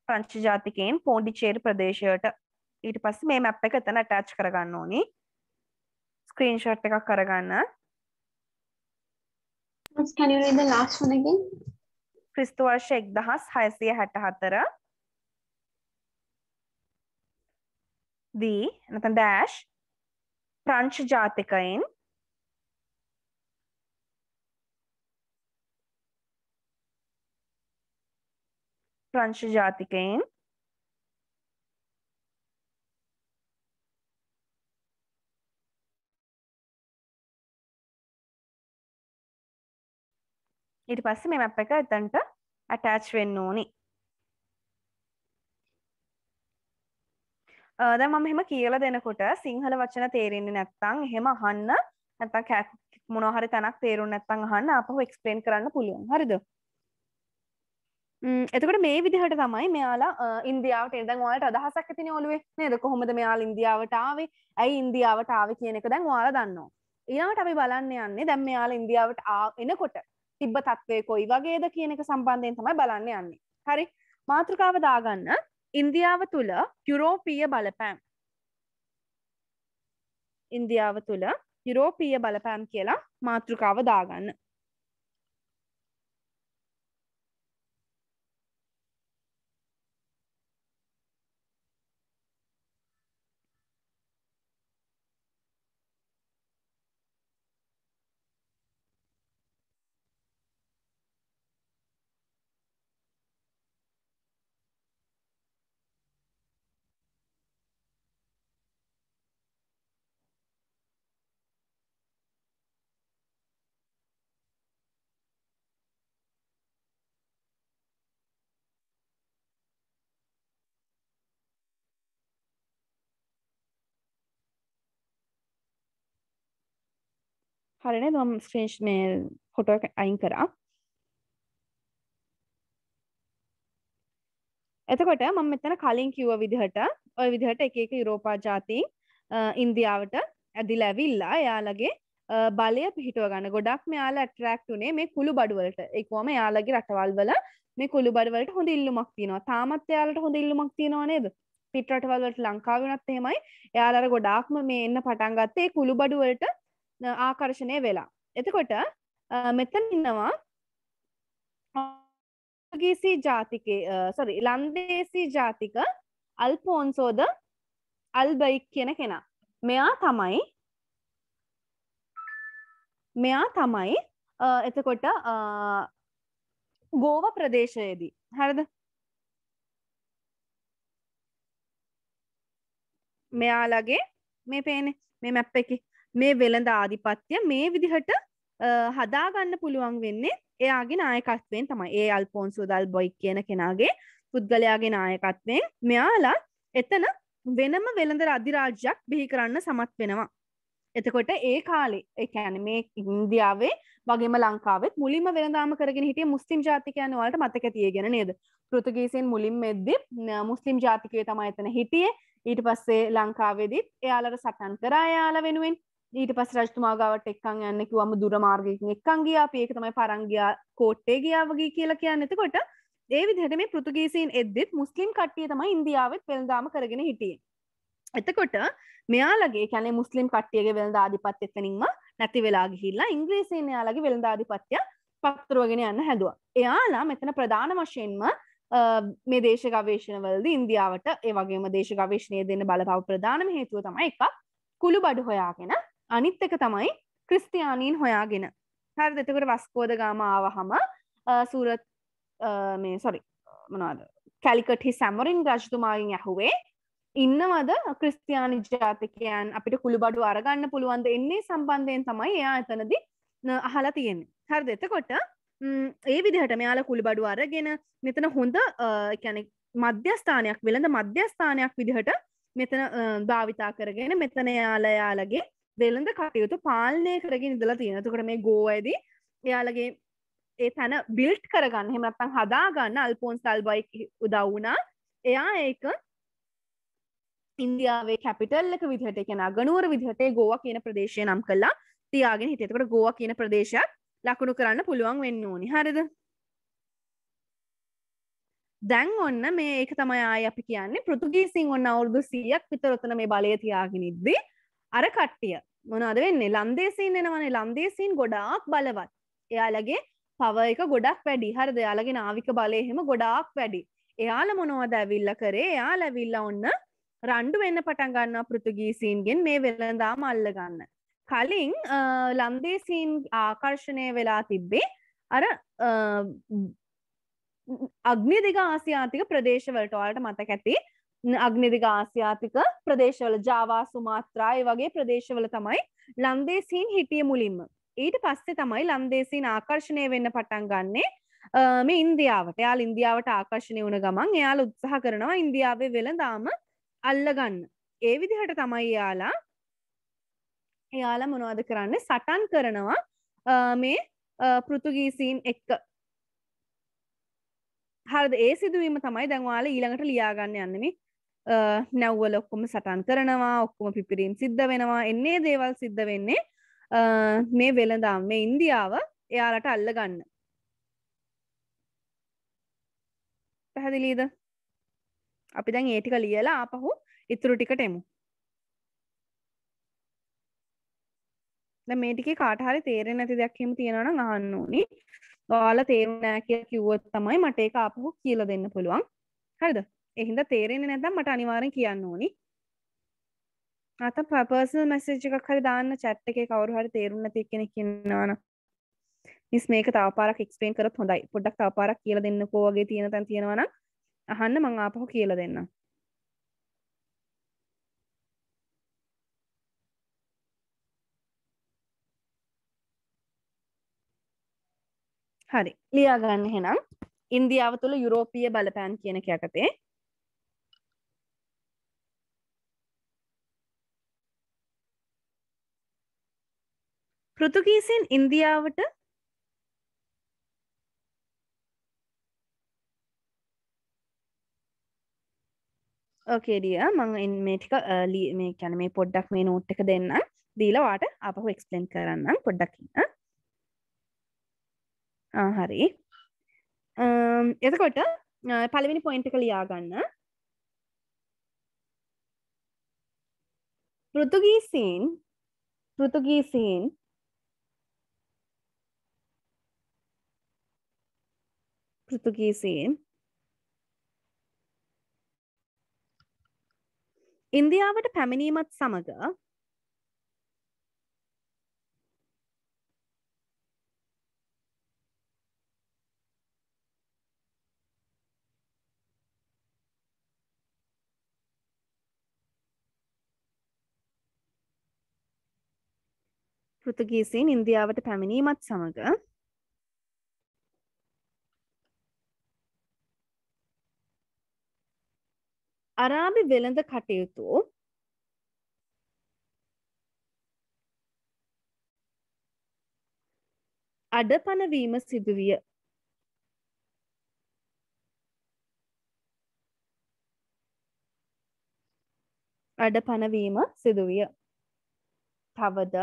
Speaker 1: ප්‍රංශ ජාතිකයින් පොන්ඩිචේරි ප්‍රදේශයට ඊට පස්සේ මේ මැප් එක එතන ඇටච් කරගන්න ඕනි. ස්ක්‍රීන්ෂොට් එකක් කරගන්න.
Speaker 2: Can you read the last one again?
Speaker 1: ක්‍රිස්තු වර්ෂ 1664 දී නැත්නම් ඩෑෂ් ප්‍රංශ ජාතිකයින් ඊට පස්සේ මේ මැප් එක එතනට ඇටච් වෙන්න ඕනි. දැන් මම එහෙම කියලා දෙනකොට සිංහල වචන තේරෙන්නේ නැත්නම් එහෙම අහන්න නැත්නම් මොනවා හරි තැනක් තේරුන්නේ නැත්නම් අහන්න ආපහු එක්ස්ප්ලেইন කරන්න පුළුවන්. හරිද? එතකොට මේ විදිහට තමයි මෙයාලා ඉන්දියාවට එන්නේ. දැන් ඔයාලට අදහසක් ඇතිනේ ඔළුවේ නේද? කොහොමද මෙයාලා ඉන්දියාවට ආවේ? ඇයි ඉන්දියාවට ආවේ කියන එක දැන් ඔයාලා දන්නවා. ඊළඟට අපි බලන්න යන්නේ දැන් මෙයාලා ඉන්දියාවට එනකොට තිබ්බ තත්ත්වය කොයි වගේද කියන එක සම්බන්ධයෙන් තමයි බලන්න යන්නේ. හරි? මාතෘකාව දාගන්න. ඉන්දියාව තුළ යුරෝපීය බලපෑම්. ඉන්දියාව තුළ යුරෝපීය බලපෑම් කියලා මාතෘකාව දාගන්න. හරිනේ මම ස්ක්‍රීන් මේ ෆොටෝ එක අයින් කරා. එතකොට මම මෙතන කලින් කිව්ව විදිහට ඔය විදිහට එක එක යුරෝපා ජාතීන් ඉන්දියාවට ඇදිලා ඇවිල්ලා එයාලගේ බලය පිහිටුව ගන්න. ගොඩක් මෙයාලා ඇට්‍රැක්ට් උනේ මේ කුළු බඩු වලට. ඒ කොහොම එයාලගේ රටවල් වල මේ කුළු බඩු වලට හොඳ ඉල්ලුමක් තියෙනවා. තාමත් එයාලට හොඳ ඉල්ලුමක් තියෙනවා නේද? පිට රටවල් වලට ලංකාවේ වුණත් එහෙමයි. එයාලා ගොඩාක්ම මේ එන්න පටන් ගත්තේ කුළු බඩු වලට ආකර්ෂණය වෙලා. එතකොට මෙතන ඉන්නවා පෘතුගීසි ජාතිකේ ලන්දේසි ජාතික අල්ෆෝන්සෝද අල්බයික් කියන කෙනා. මෙයා තමයි එතකොට ගෝව ප්‍රදේශයේදී හරිද? මෙයාලගේ මේ පේන්නේ මේ මැප් එකේ මේ වෙළඳ ආධිපත්‍ය මේ විදිහට හදාගන්න පුළුවන් වෙන්නේ එයාගේ නායකත්වයෙන් තමයි. ඒ අල්ෆෝන්සෝ දල්බොයික් කියන කෙනාගේ පුද්ගලයාගේ නායකත්වයෙන් මෙයාලා එතන වෙනම වෙළඳ අධිරාජ්‍යයක් බිහි කරන්න සමත් වෙනවා. එතකොට ඒ කාලේ ඒ කියන්නේ මේ ඉන්දියාවේ වගේම ලංකාවෙත් මුලින්ම වෙළඳාම කරගෙන හිටිය මුස්ලිම් ජාතිකයන් වලට මතක තියෙගෙන නේද? පෘතුගීසීන් මුලින්ම එද්දි මුස්ලිම් ජාතිකයෝ තමයි එතන හිටියේ. ඊට පස්සේ ලංකාවේදීත් එයාලට සටන් කරා එයාලා වෙනුවෙන්. ඊට පස්සේ රජතුමා ගාවට එක්කන් යන්න කිව්වම දුර මාර්ගයකින් එක්කන් ගියා. අපි ඒක තමයි පරංගියා කෝට්ටේ ගියා වගේ කියලා කියන්නේ. එතකොට ඒ විදිහට මේ පෘතුගීසීන් එද්දිත් මුස්ලිම් කට්ටිය තමයි ඉන්දියාවෙත් වෙළඳාම කරගෙන හිටියේ. එතකොට මෙයාලගේ කියන්නේ මුස්ලිම් කට්ටියගේ වෙළඳ ආධිපත්‍ය එතනින්ම නැති වෙලා ගිහිල්ලා ඉංග්‍රීසීන් එයාලගේ වෙළඳ ආධිපත්‍ය පත්තරවගෙන යන්න හැදුවා. එයාලා මෙතන ප්‍රධාන වශයෙන්ම මේ දේශ ගවේෂණවලදී ඉන්දියාවට ඒ වගේම දේශ ගවේෂණය දෙන්න බලපෑව ප්‍රධානම හේතුව තමයි එකක් කුළු බඩු හොයාගෙන අනිත් එක තමයි ක්‍රිස්තියානීන් හොයාගෙන. හරිද? එතකොට වස්කෝ ද ගාමා ආවහම සූරත් මේ සොරි මොනවද? කැලිකට් හි සැමරින් රජතුමාගෙන් ඇහුවේ ඉන්නවද ක්‍රිස්තියානි ජාතිකයන් අපිට කුළුබඩු අරගන්න පුළුවන්ද එන්නේ සම්බන්ධයෙන් තමයි එයා එතනදී අහලා තියෙන්නේ. හරිද? එතකොට ඒ විදිහට මෙයාලා කුළුබඩු අරගෙන මෙතන හොඳ කියන්නේ මධ්‍යස්ථානයක් වෙළඳ මධ්‍යස්ථානයක් විදිහට මෙතන භාවිතා කරගෙන මෙතන යාලගේ වෙළඳ කටයුතු පාලනය කරගෙන ඉඳලා තියෙනවා. එතකොට මේ ගෝවැදී එයාලගේ ඒ තැන බිල්ට් කරගන්න එහෙම නැත්නම් හදාගන්න අල්ෆෝන්ස් අල්බයි උදව් වුණා. එයා ඒක ඉන්දියාවේ කැපිටල් එක විදිහට ඒ කියන්නේ අගනුවර විදිහට ඒ ගෝවා කියන ප්‍රදේශය නම් කළා තියාගෙන හිටියේ. එතකොට ගෝවා කියන ප්‍රදේශයක් ලකුණු කරන්න පුළුවන් වෙන්න ඕනි. හරිද? දැන් ඔන්න මේ ඒක තමයි ආයේ අපි කියන්නේ පෘතුගීසින් ඔන්න අවුරුදු 100ක් විතර උතන මේ බලය තියාගෙන ඉද්දි අර කට්ටිය මොනවද වෙන්නේ? ලන්දේසීන් එනවනේ. ලන්දේසීන් ගොඩාක් බලවත්. එයාලගේ පවර් එක ගොඩක් වැඩි. හරිද? එයාලගේ නාවික බලය එහෙම ගොඩාක් වැඩි. එයාලා මොනවද ඇවිල්ලා කරේ? එයාලා ඇවිල්ලා ඔන්න රණ්ඩු වෙන්න පටන් ගන්නවා පෘතුගීසීන්ගෙන් මේ වෙළඳාම අල්ල ගන්න. කලින් ලන්දේසීන් ආකර්ෂණය වෙලා තිබ්බේ අර අග්නිදිග ආසියාතික ප්‍රදේශවලට. ඔයාලට මතක ඇති අග්නිදිග ආසියාතික ප්‍රදේශවල ජාවා සුමාත්‍රා ඒ වගේ ප්‍රදේශවල තමයි ලන්දේසීන් හිටියේ මුලින්ම. ඊට පස්සේ තමයි ලන්දේසීන් ආකර්ෂණය වෙන්න පටන් ගන්නේ මේ ඉන්දියාවට. එයාලා ඉන්දියාවට ආකර්ෂණය වුණ ගමන් එයාලා උත්සාහ කරනවා ඉන්දියාවේ වෙළඳාම අල්ලගන්න. ඒ විදිහට තමයි එයාලා මොනවද කරන්නේ? සටන් කරනවා මේ පෘතුගීසීන් එක්ක. හරිද? ඒ සිදුවීම තමයි දැන් ඔයාලා ඊළඟට ලියා ගන්න යන්නේ මේ නැව්වල ඔක්කොම සටන් කරනවා, ඔක්කොම පිපිරීම් සිද්ධ වෙනවා. එන්නේ දේවල් සිද්ධ වෙන්නේ මේ වෙළඳාම මේ ඉන්දියාව එයාලට අල්ලගන්න. පැහැදිලිද? අපි දැන් ඒ ටික ලියලා ආපහු ඉතුරු ටිකට එමු. දැන් මේ ටිකේ කාට හරි තේරෙන්නේ නැති දෙයක් එහෙම තියෙනවා නම් අහන්න ඕනි. ඔයාලා තේරුන්නේ නැහැ කියලා කිව්වොත් තමයි මට ඒක ආපහු කියලා දෙන්න පුළුවන්. හරිද? ඒ හින්දා තේරෙන්නේ නැත්නම් මට අනිවාර්යෙන් කියන්න ඕනි. නැත්නම් පර්සනල් මැසේජ් එකක් හරි දාන්න chat එකේ කවුරු හරි තේරුන්නේ නැති කෙනෙක් ඉන්නවා නම්. මිස් මේක තව පාරක් එක්ස්ප්ලেইন කරොත් හොඳයි. පොඩ්ඩක් තව පාරක් කියලා දෙන්නකෝ වගේ තියෙන තැන් තියෙනවා නම් අහන්න මම ආපහු කියලා දෙන්නම්. හරි. ලියා ගන්න එහෙනම් ඉන්දියාව තුළ යුරෝපීය බලපෑම් කියන එක යටතේ පෘතුගීසින් ඉන්දියාවට ඕකේ ඩියා මම මේ ටික මේ කියන්නේ මේ පොඩ්ඩක් මේ නෝට් එක දෙන්න දීලා වාට ආපහු එක්ස්ප්ලেইন කරන්නම් පොඩ්ඩක් ඉන්න. හරි. එතකොට පළවෙනි පොයින්ට් එක ලියා ගන්න. පෘතුගීසීන් ඉන්දියාවට පැමිණීමත් සමග පෘතුගීසීන් ඉන්දියාවට පැමිණීමත් සමග අරාබි වෙළඳ කටයුතු අඩපණ වීම සිදුවිය. අඩපණ වීම සිදුවිය. තවද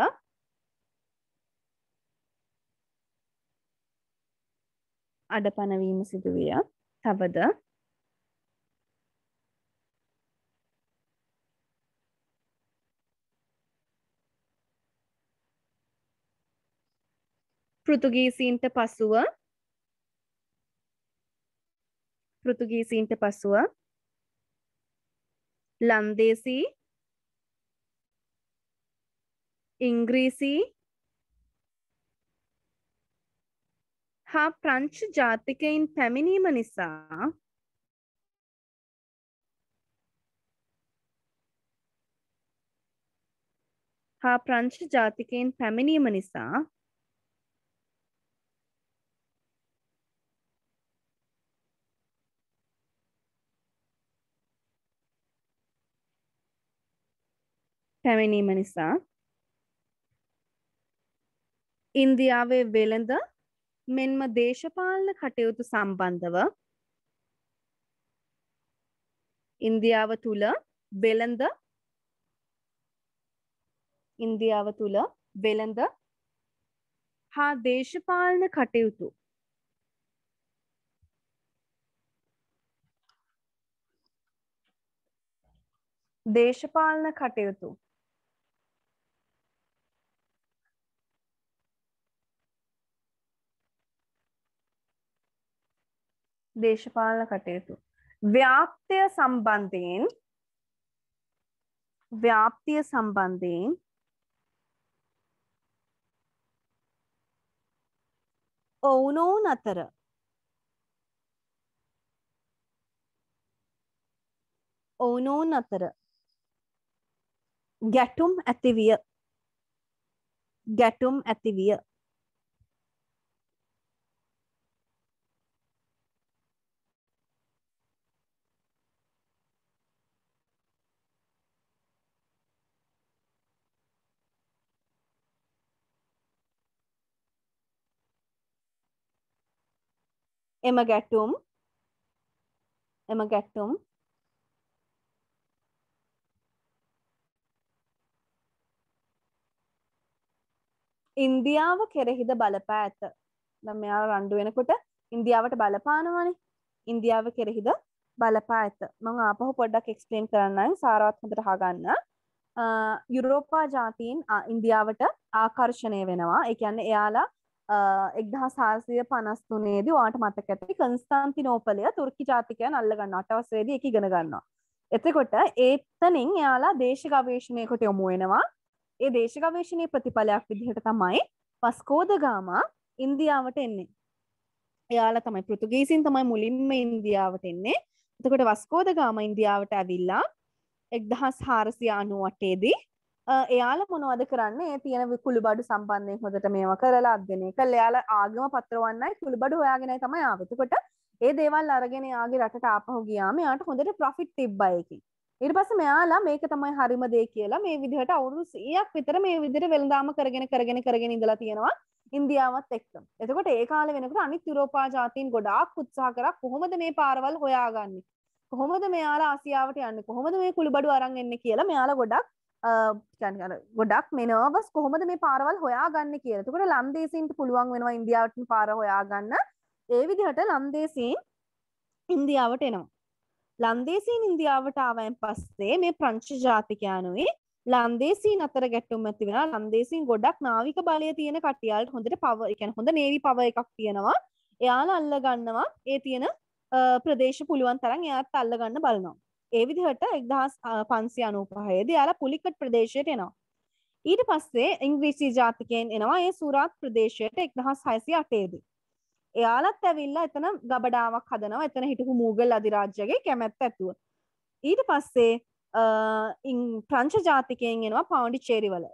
Speaker 1: අඩපණ වීම සිදුවිය. තවද පෘතුගීසීන්ට පසුව ලන්දේසී ඉංග්‍රීසි හා ප්‍රංශ ජාතිකයින් පැමිණීම නිසා ඉන්දියාවේ වෙළඳ මෙන්ම දේශපාලන කටයුතු සම්බන්ධව ඉන්දියාව තුළ වෙළඳ හා දේශපාලන කටයුතු ව්‍යාප්තිය සම්බන්ධයෙන් ඔවුනොවුන් අතර ගැටුම් ඇතිවිය. එම ගැටුම් ඉන්දියාව කෙරෙහිද බලපා ඇත. දැන් මෙයාලා රණ්ඩු වෙනකොට ඉන්දියාවට බලපානවනේ. ඉන්දියාව කෙරෙහිද බලපා ඇත. මම ආපහු පොඩ්ඩක් එක්ස්ප්ලেইন කරන්නම් සාරවත් හොඳට අහගන්න. යුරෝපා ජාතීන් ඉන්දියාවට ආකර්ෂණය වෙනවා. ඒ කියන්නේ එයාලා 1453 දී ඔයාලට මතක ඇති කොන්ස්ටන්තිනෝපලය තුර්කි ජාතිකයන් අල්ල ගන්නවා. 8 වසරේදී ඒක ඉගෙන ගන්නවා. එතකොට ඒතනින් එයාලා දේශ ගවේෂණයකට යොමු වෙනවා. ඒ දේශ ගවේෂණයේ ප්‍රතිඵලයක් විදිහට තමයි වස්කෝ ද ගාමා ඉන්දියාවට එන්නේ. එයාලා තමයි පෘතුගීසින් තමයි මුලින්ම ඉන්දියාවට එන්නේ. එතකොට වස්කෝ ද ගාමා ඉන්දියාවට ඇවිල්ලා 1498 දී එයාලා මොනවද කරන්නේ? ඒ තියෙන කුළුබඩු සම්බන්ධයෙන් හොඳට මේවා කරලා අධ්‍යයනය කළා. එයාලා ආගම පත්‍රවන්නයි කුළුබඩු හොයාගෙනයි තමයි ආවේ. එතකොට ඒ දේවල් අරගෙන යාගේ රටට ආපහු ගියාම එයාට හොඳට ප්‍රොෆිට් තිබ්බා ඒකේ. ඊට පස්සේ මෙයාලා මේක තමයි හරිම දේ කියලා මේ විදිහට අවුරුදු 100ක් විතර මේ විදිහට වෙළඳාම කරගෙන ඉඳලා තියෙනවා ඉන්දියාවත් එක්ක. එතකොට ඒ කාලේ වෙනකොට අනිත් යුරෝපා ජාතීන් ගොඩාක් උත්සාහ කරා කොහොමද මේ පාරවල් හොයාගන්නේ? කොහොමද මෙයාලා ආසියාවට යන්නේ? කොහොමද මේ කුළුබඩු අරන් එන්නේ කියලා මෙයාලා ගොඩක් මේ නර්වස් කොහොමද මේ පාරවල් හොයාගන්නේ කියලා. එතකොට ලන්දේසීන්ට පුළුවන් වෙනවා ඉන්දියාවට පාර හොයාගන්න. ඒ විදිහට ලන්දේසීන් ඉන්දියාවට එනවා. ලන්දේසීන් ඉන්දියාවට ආවයින් පස්සේ මේ ප්‍රංශ ජාතිකයනුයි ලන්දේසීන් අතර ගැටුම් ඇති වෙනවා. ලන්දේසීන් ගොඩක් නාවික බලය තියෙන කට්ටියල්ට හොඳට පවර්, ඒ කියන්නේ හොඳ නේවි පවර් එකක් තියෙනවා. එයාලා අල්ල ගන්නවා ඒ තියෙන ප්‍රදේශ පුළුවන් තරම් එයාත් අල්ල ගන්න බලනවා. ඒ විදිහට 1595 දී එයාලා පුලිකට් ප්‍රදේශයට එනවා. ඊට පස්සේ ඉංග්‍රීසි ජාතිකයන් එනවා ඒ සූරාත් ප්‍රදේශයට 1608 දී. එයාලත් ඇවිල්ලා එතන ගබඩාවක් හදනවා. එතන හිටපු මූගල් අධිරාජ්‍යගේ කැමැත්ත ඇතුව. ඊට පස්සේ ප්‍රංශ ජාතිකයන් එනවා පොන්ඩිචේරි වල.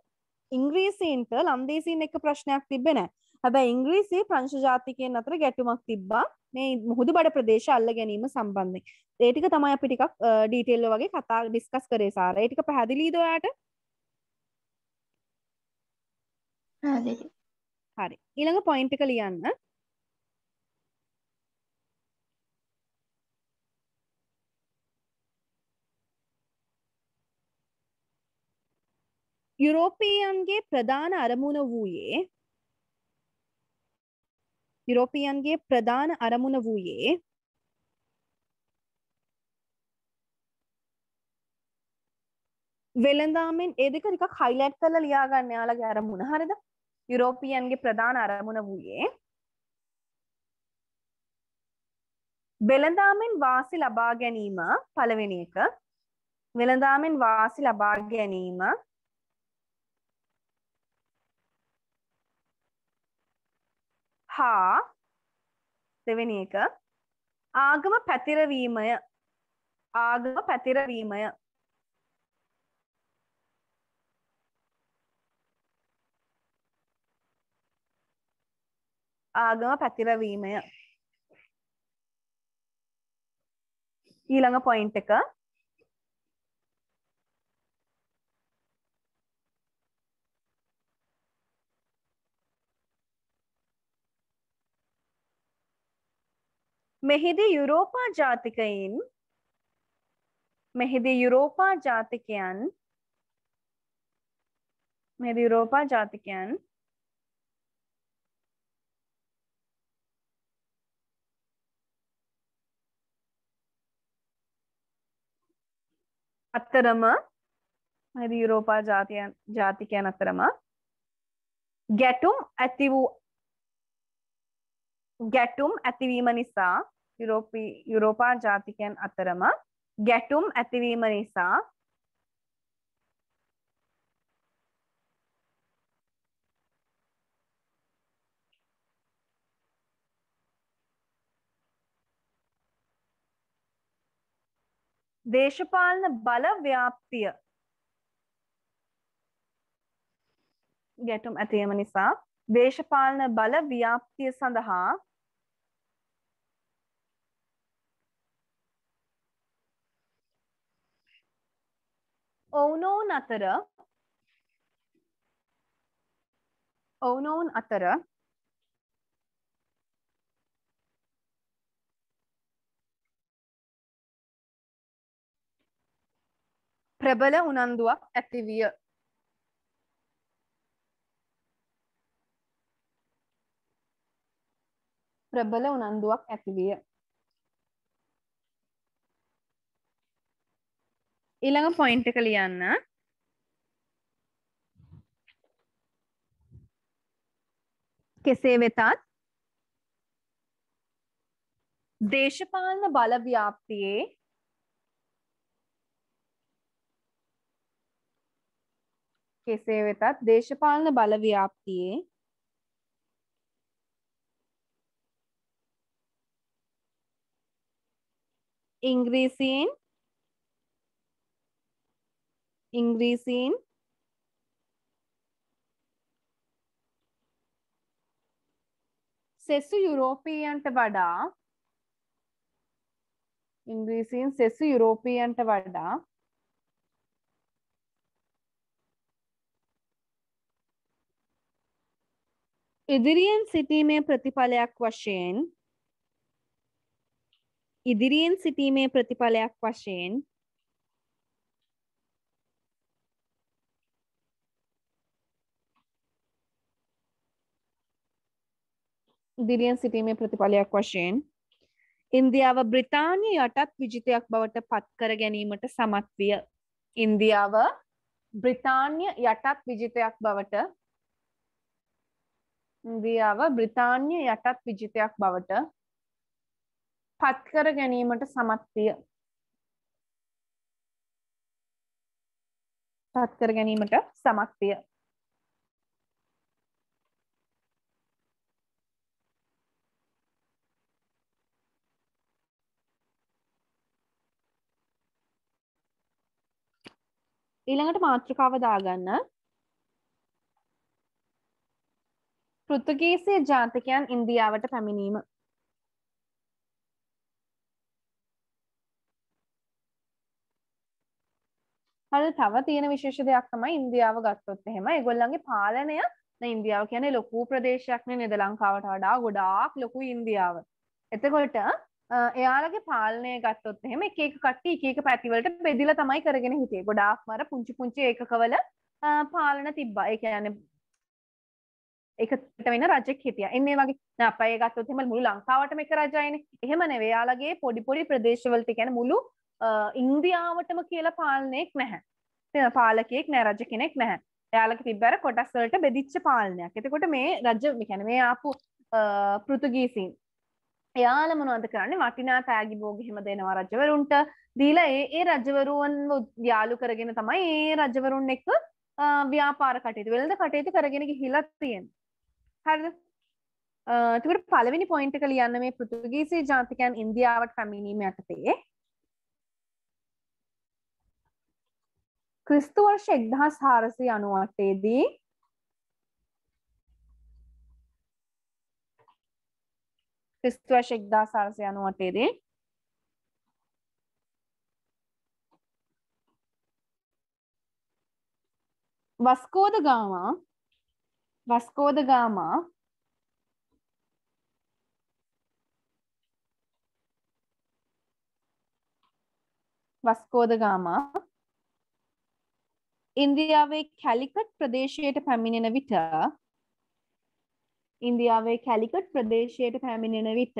Speaker 1: ඉංග්‍රීසීන්ට ලන්දේසීන් එක්ක ප්‍රශ්නයක් තිබ්බේ නැහැ. හැබැයි ඉංග්‍රීසි ප්‍රංශ ජාතිකයන් අතර ගැටුමක් තිබ්බා මේ මුහුදුබඩ ප්‍රදේශ අල්ල ගැනීම සම්බන්ධයෙන්. ඒ ටික තමයි අපි ටිකක් ඩීටේල් වගේ කතා ඩිස්කස් කරේ සාරා. ඒ ටික පැහැදිලිද ඔයාට?
Speaker 2: පැහැදිලි.
Speaker 1: හරි. ඊළඟ පොයින්ට් එක ලියන්න. යුරෝපීයන්ගේ ප්‍රධාන අරමුණ වූයේ වෙළඳාමෙන් ඒ දෙක ටිකක් හයිලයිට් කරලා ලියා ගන්න යාළුවගේ අරමුණ. හරිද? යුරෝපීයන්ගේ ප්‍රධාන අරමුණ වූයේ වෙළඳාමෙන් වාසි ලබා ගැනීම පළවෙනි එක. වෙළඳාමෙන් වාසි ලබා ගැනීම හා දෙවෙනි එක ආගම පැතිරවීමය. ආගම පැතිරවීමය. ආගම පැතිරවීමය. ඊළඟ පොයින්ට් එක මෙහිදී යුරෝපා ජාතිකයින් අතරම ජාතිකයන් අතරම ගැටුම් ඇතිවීම නිසා යුරෝපා ජාතිකයන් අතරම ගැටුම් ඇතිවීම නිසා දේශපාලන බල ව්‍යාප්තිය ගැටුම් ඇතිවීම නිසා දේශපාලන බල ව්‍යාප්තිය සඳහා ඔවුනොවුන් අතර ප්‍රබල උනන්දුවක් ඇතිවිය. ඊළඟ පොයින්ට් එක ලියන්න. කෙසේ වෙතත් දේශපාලන බල ව්‍යාප්තියේ ඉංග්‍රීසීන් සෙසු යුරෝපීයන්ට වඩා ඉදිරියෙන් සිටීමේ ප්‍රතිඵලයක් වශයෙන් ඉන්දියාව බ්‍රිතාන්‍ය යටත් විජිතයක් බවට පත් කර ගැනීමට සමත් විය. ඉන්දියාව බ්‍රිතාන්‍ය යටත් විජිතයක් බවට පත් කර ගැනීමට සමත් විය. ඊළඟට මාතෘකාව දාගන්න. පෘතුගීසිය ජාතිකයන් ඉන්දියාවට පැමිණීම. හරි, තව තියෙන විශේෂ දෙයක් තමයි ඉන්දියාව ගත්තොත් එහෙම ඒගොල්ලන්ගේ පාලනය ඉන්දියාව කියන්නේ ලොකු ප්‍රදේශයක් නේ නේද ලංකාවට වඩා ගොඩාක් ලොකුයි ඉන්දියාව. එතකොට එයාලගේ පාලනය ගත්තොත් එහෙම එක එක කට්ටිය එක එක පැතිවලට බෙදිලා තමයි කරගෙන හිටියේ. ගොඩාක්ම අර පුංචි පුංචි ඒකකවල පාලන තිබ්බා. ඒ කියන්නේ එකට වෙන රජෙක් හිටියා. එන්නේ වගේ දැන් අපේ ගත්තොත් එහෙම මුළු ලංකාවටම එක රජයිනේ. එහෙම නෙවෙයි. එයාලගේ පොඩි පොඩි ප්‍රදේශවලට කියන්නේ මුළු ඉන්දියාවටම කියලා පාලනයක් නැහැ. පාලකයෙක් නැහැ, රජ කෙනෙක් නැහැ. එයාලගේ තිබ්බ අර කොටස් වලට බෙදිච්ච පාලනයක්. එතකොට මේ රජ කියන්නේ මේ ආපු පෘතුගීසීන් එයාල මොනවද කරන්නේ? වටිනා තෑගි භෝග එහෙම දෙනවා රජවරුන්ට. දීලා ඒ රජවරුන්ව යාළු කරගෙන තමයි ඒ රජවරුන් එක්ක ව්‍යාපාර කටයුතු වෙළඳ කටයුතු කරගෙන ගිහිලා තියෙන්නේ. හරිද? එතකොට පළවෙනි පොයින්ට් එක ලියන්න මේ පෘතුගීසි ජාතිකයන් ඉන්දියාවට පැමිණීම යටතේ ක්‍රිස්තු වර්ෂ 1498 දී ක්‍රිස්තු වර්ෂ 1498 දී Vasco da Gama Vasco da Gama Vasco da Gama ඉන්දියාවේ කැලිකට් ප්‍රදේශයට පැමිණෙන විට ඉන්දියාවේ කැලිකට් ප්‍රදේශයට පැමිණෙන විට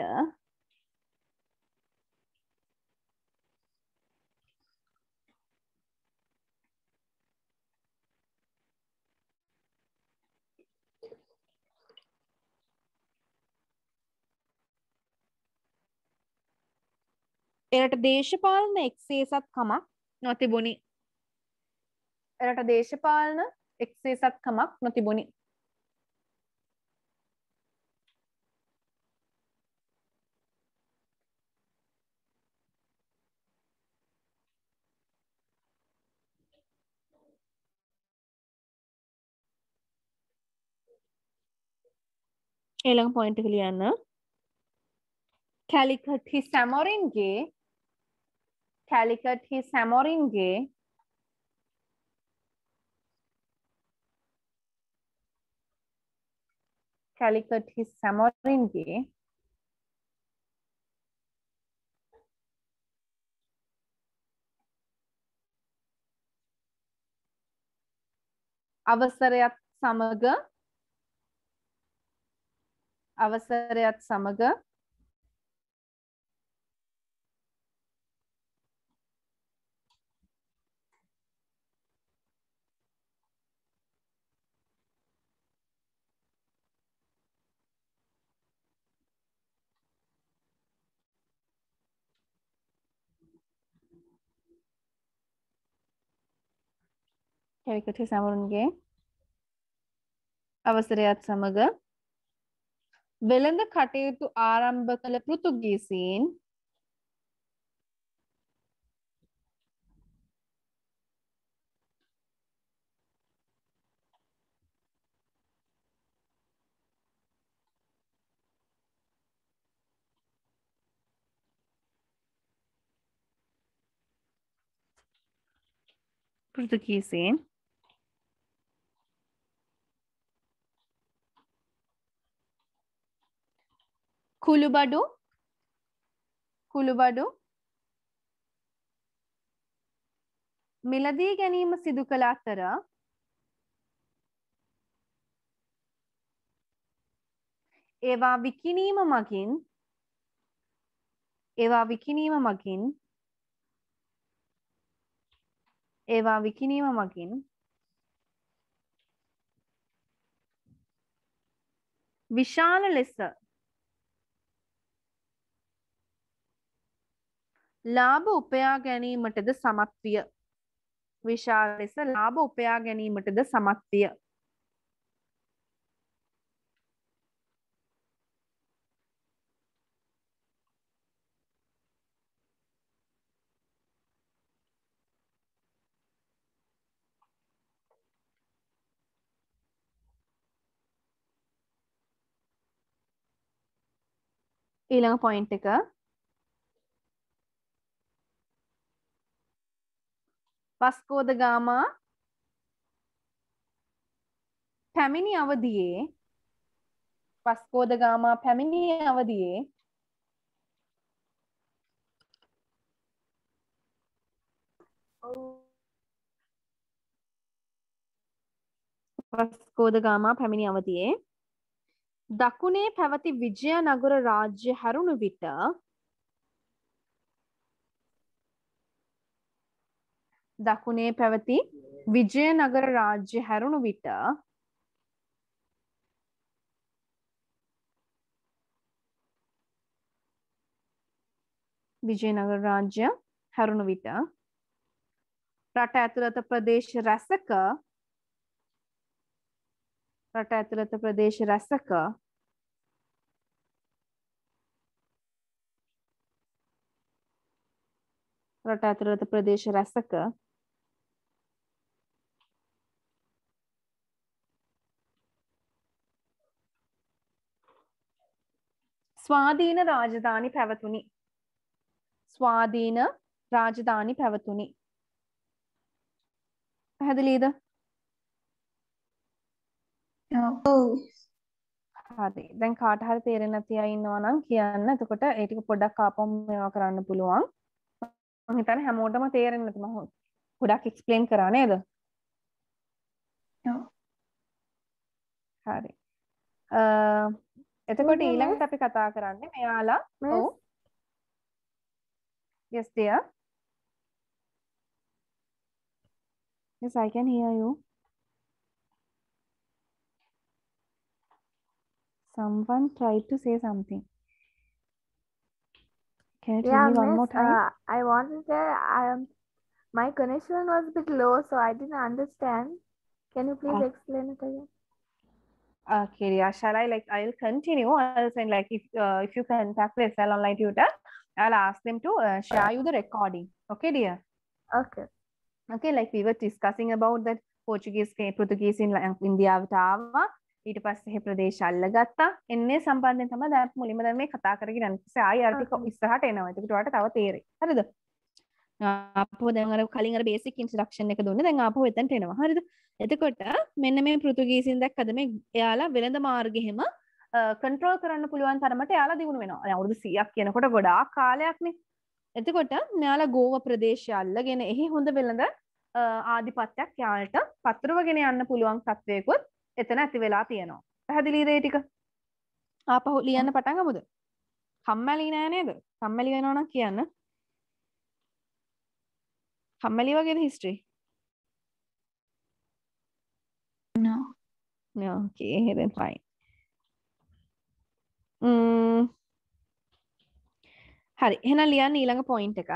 Speaker 1: එරට දේශපාලන එක්සේසත්කමක් නොතිබුණි. එරට දේශපාලන එක්සේසත්කමක් නොතිබුණි. ඊළඟ පොයින්ට් එක ලියන්න. Calicut his Samoringe Calicut his Samoringe Calicut his Samoringe අවසරයත් සමග Calicut his Samoringe අවසරයත් සමග වෙළඳ කටයුතු ආරම්භ කළ පෘතුගීසීන් කුළුබඩු මිලදී ගැනීම සිදු කළ අතර ඒවා විකිණීම මගින් විශාල ලෙස ලාභ උපයා ගැනීමටද සමත් විය. විශාල ලෙස ලාභ උපයා ගැනීමටද සමත් විය. ඊළඟ පොයින්ට් එක Vasco da Gama පැමිණි අවදියේ Vasco da Gama පැමිණි අවදියේ Vasco da Gama පැමිණි අවදියේ දකුණේ පැවති විජයනගර රාජ්‍ය හැරුණු විට දකුණේ පැවති විජයනගර රාජ්‍ය හැරුණු විට විජයනගර රාජ්‍ය හැරුණු විට රට ඇතුළත ප්‍රදේශ රැසක රට ඇතුළත ප්‍රදේශ රැසක ස්වාධීන රාජධානි පැවතුණි. ස්වාධීන රාජධානි පැවතුණි. පැහැදිලිද? හරි. දැන් කාට හරි තේරෙන්නේ නැති අය ඉන්නවා නම් කියන්න. එතකොට ඒ ටික පොඩ්ඩක් ආපහු මේවා කරන්න පුළුවන්. මම හිතන්නේ හැමෝටම තේරෙන්නේ නැති මම ගොඩක් එක්ස්ප්ලেইন කරා නේද? හරි. එතකොට ඊළඟට අපි කතා කරන්නේ මෙයාලා ඔව්. Yes dear. Yes, I can hear you. Someone tried to say something. Can you tell me one more time?
Speaker 3: I wanted to say my connection was a bit low, so I didn't understand. Can you please explain it again?
Speaker 1: Okay, yeah. Shall I I'll continue. I'll send if you contact the SL online tutor, I'll ask them to share you the recording. Okay, dear.
Speaker 3: Okay.
Speaker 1: Okay, like we were discussing about that Portuguese in India ආවා. ඊට පස්සේ මේ ප්‍රදේශ අල්ලගත්තා. එන්නේ සම්බන්ධයෙන් තමයි දැන් මුලින්ම දැන් මේ කතා කරගෙන යන්නේ. ඊපස්සේ ආයෙ අර ටික ඉස්සරහට එනවා. ඒකට ඔයාලට තව තේරෙයි. හරිද? ආපහු දැන් අර කලින් අර බේසික් ඉන්ට්‍රොඩක්ෂන් එක දුන්නේ. දැන් ආපහු එතනට එනවා. හරිද? එතකොට මෙන්න මේ පෘතුගීසින් දැක්කද මේ එයාලා වෙළඳ මාර්ගෙහෙම කන්ට්‍රෝල් කරන්න පුළුවන් තරමට එයාලා දිනු වෙනවා. දැන් අවුරුදු 100ක් කියනකොට ගොඩාක් කාලයක්නේ. එතකොට මෙයාලා ගෝව ප්‍රදේශය අල්ලගෙන එහි හොඳ වෙළඳ ආධිපත්‍යයක් යාලට පතුරවගෙන යන්න පුළුවන් තත්වයකුත් එතන ඇති වෙලා තියෙනවා. පැහැදිලිද ඒ ටික? ආපහු ලියන්න පටන් ගමුද? කම්මැලි නෑ නේද? කම්මැලි වෙනවා නම් කියන්න. කම්මැලි වගේද history?
Speaker 2: No.
Speaker 1: No, okay, then fine. හරි. එහෙනම් ලියන්න ඊළඟ point එක.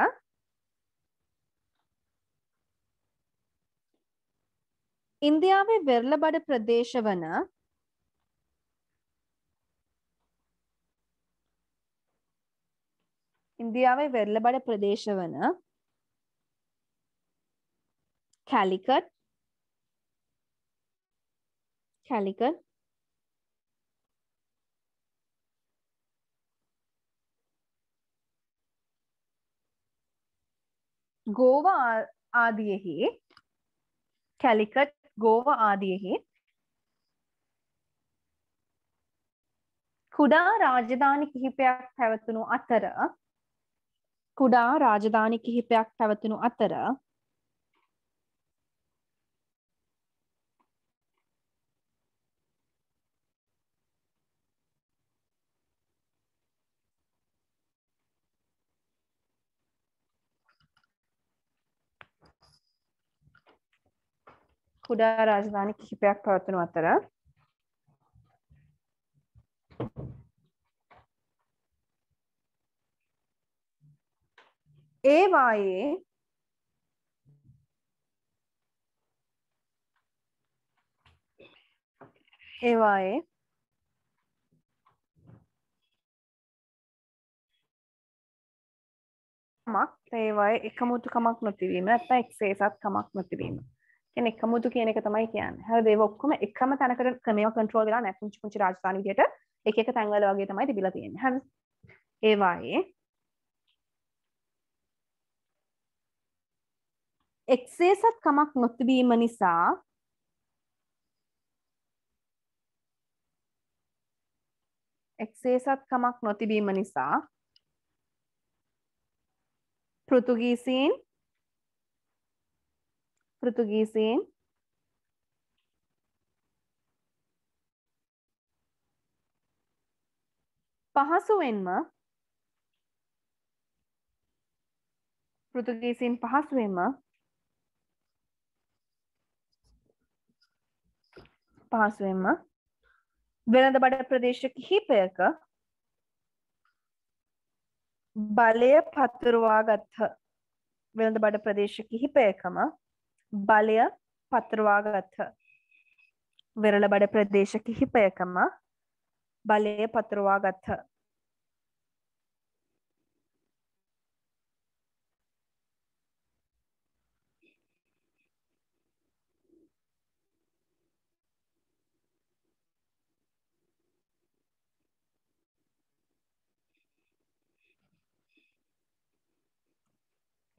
Speaker 1: ඉන්දියාවේ වෙරළබඩ ප්‍රදේශවන කැලිකට් ගෝව ආදියෙහි කුඩා රාජධානි කිහිපයක් පැවතුණු අතර ඒවායේ එකමුතුකමක් නොතිබීම නැත්නම් එක්සේසත්කමක් නොතිබීම. කියන්නේ එකමුතු කියන එක තමයි කියන්නේ. හරිද? ඒව ඔක්කොම එකම තැනකට මේවා කන්ට්‍රෝල් වෙලා නැහැ. පුංචි පුංචි රාජධානි විදියට එක එක තැන්වල වගේ තමයි තිබිලා තියෙන්නේ. හරිද? ඒ වායේ එක්සේසත්කමක් නොතිබීම නිසා පෘතුගීසීන් පහසුවෙන්ම වෙළඳබඩ ප්‍රදේශ කිහිපයක බලය පතුරවා ගත්හ. වෙළඳබඩ ප්‍රදේශ කිහිපයකම බලය පතුරවා ගත්හ. වෙරළබඩ ප්‍රදේශ කිහිපයකම බලය පතුරවා ගත්හ.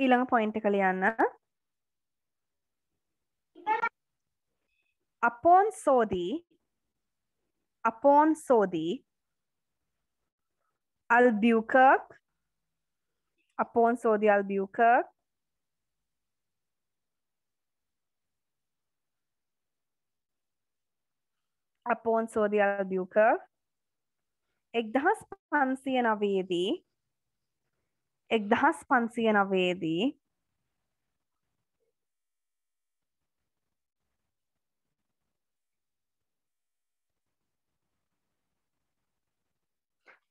Speaker 1: ඊළඟ පොයින්ට් එක ලියන්න. upon Sodi Albuquerque, upon Sodi Albuquerque, upon Sodi Albuquerque 1509 දී 1509 දී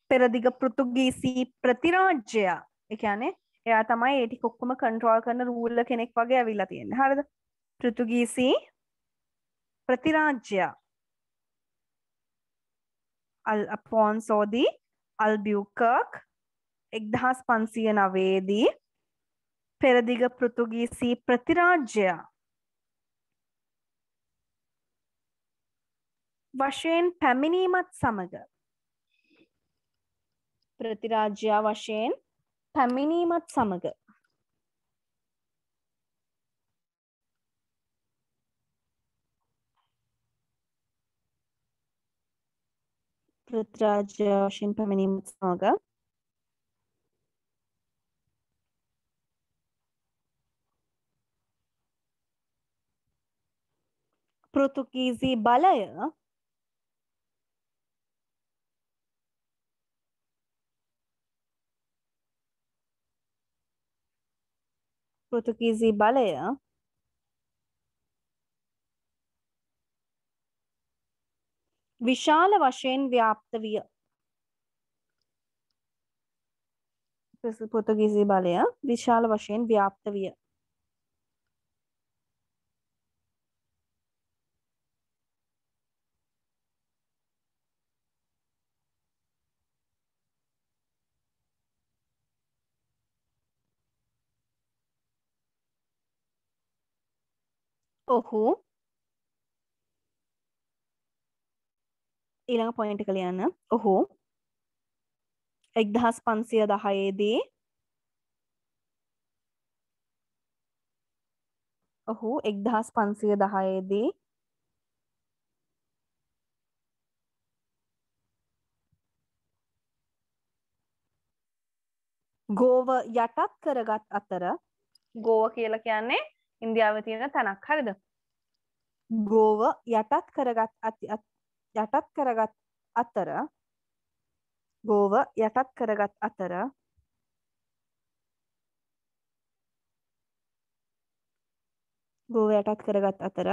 Speaker 1: පෙරදිග පෘතුගීසි ප්‍රතිරාජ්‍යය, ඒ කියන්නේ එයා තමයි ඒ ටික ඔක්කොම කන්ට්‍රෝල් කරන රූලර් කෙනෙක් වගේ ඇවිල්ලා තියෙන්නේ. හරිද? පෘතුගීසි ප්‍රතිරාජ්‍යය Alfonso de Albuquerque 1509 දී පෙරදිග පෘතුගීසි ප්‍රතිරාජ්‍යය වශයෙන් පැමිණීමත් සමග ප්‍රතිරාජ්‍යය වශයෙන් පැමිණීමත් සමග ප්‍රතිරාජ්‍යය වශයෙන් පැමිණීමත් සමග පෘතුගීසි බලය පෘතුගීසි බලය විශාල වශයෙන් ව්‍යාප්ත විය. පෘතුගීසි බලය විශාල වශයෙන් ව්‍යාප්ත විය. ඔහු ඊළඟ පොයින්ට් එක ලියන්න. ඔහු 1510 දී ඔහු 1510 දී ගෝව යටත් කරගත් අතර, ගෝව කියලා කියන්නේ ඉන්දියාවේ තියෙන තැනක්. හරිද? ගෝව යටත් කරගත් අතර ගෝව යටත් කරගත් අතර ගෝව යටත් කරගත් අතර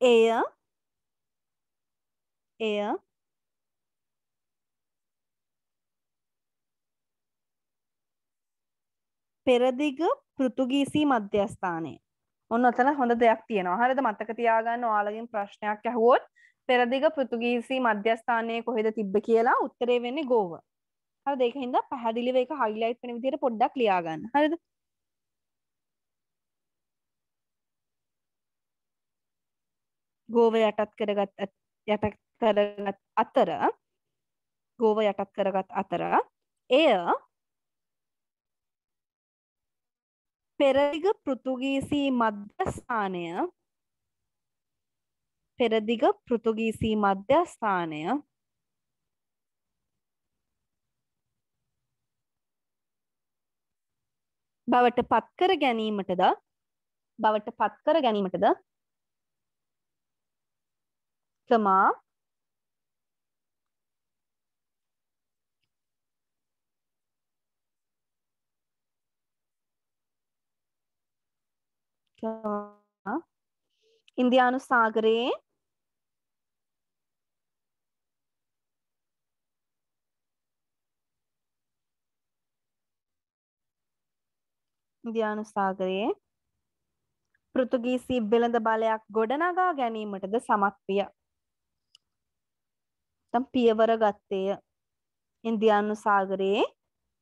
Speaker 1: එය පෙරදිග පෘතුගීසි මධ්‍යස්ථානය. ඔන්න ඔතන හොඳ දෙයක් තියෙනවා. හරිද? මතක තියාගන්න. ඔයාලගෙන් ප්‍රශ්නයක් ඇහුවොත් පෙරදිග පෘතුගීසි මධ්‍යස්ථානයේ කොහෙද තිබ්බ කියලා උත්තරේ වෙන්නේ ගෝව. හරිද? ඒකින්ද පැහැදිලිව ඒක හයිලයිට් වෙන විදිහට පොඩ්ඩක් ලියා ගන්න. හරිද? ගෝව යටත් කරගත් අතර ගෝව යටත් කරගත් අතර එය පෙරදිග පෘතුගීසි මධ්‍යස්ථානය බවට පත්කර ගැනීමටද කමා ඉන්දියානු සාගරයේ පෘතුගීසි වෙළඳ බලයක් ගොඩනගා ගැනීමටද සමත් විය. පියවර ගත්තේය. ඉන්දියානු සාගරයේ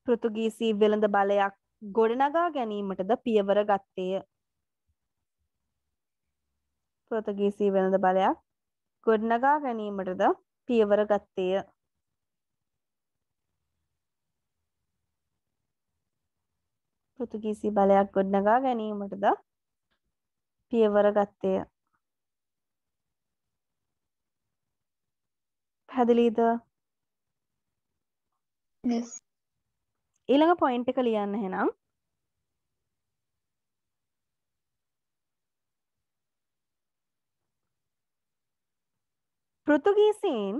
Speaker 1: පෘතුගීසි වෙළඳ බලයක් ගොඩනගා ගැනීමටද පියවර ගත්තේය. පෘතුගීසි වෙළඳ බලයක් ගොඩනගා ගැනීමටද පියවර ගත්තේය. පෘතුගීසි බලයක් ගොඩනගා ගැනීමටද පියවර ගත්තේය. පැහැදිලිද?
Speaker 2: Yes.
Speaker 1: ඊළඟ පොයින්ට් එක ලියන්න එහෙනම්. පෘතුගීසීන්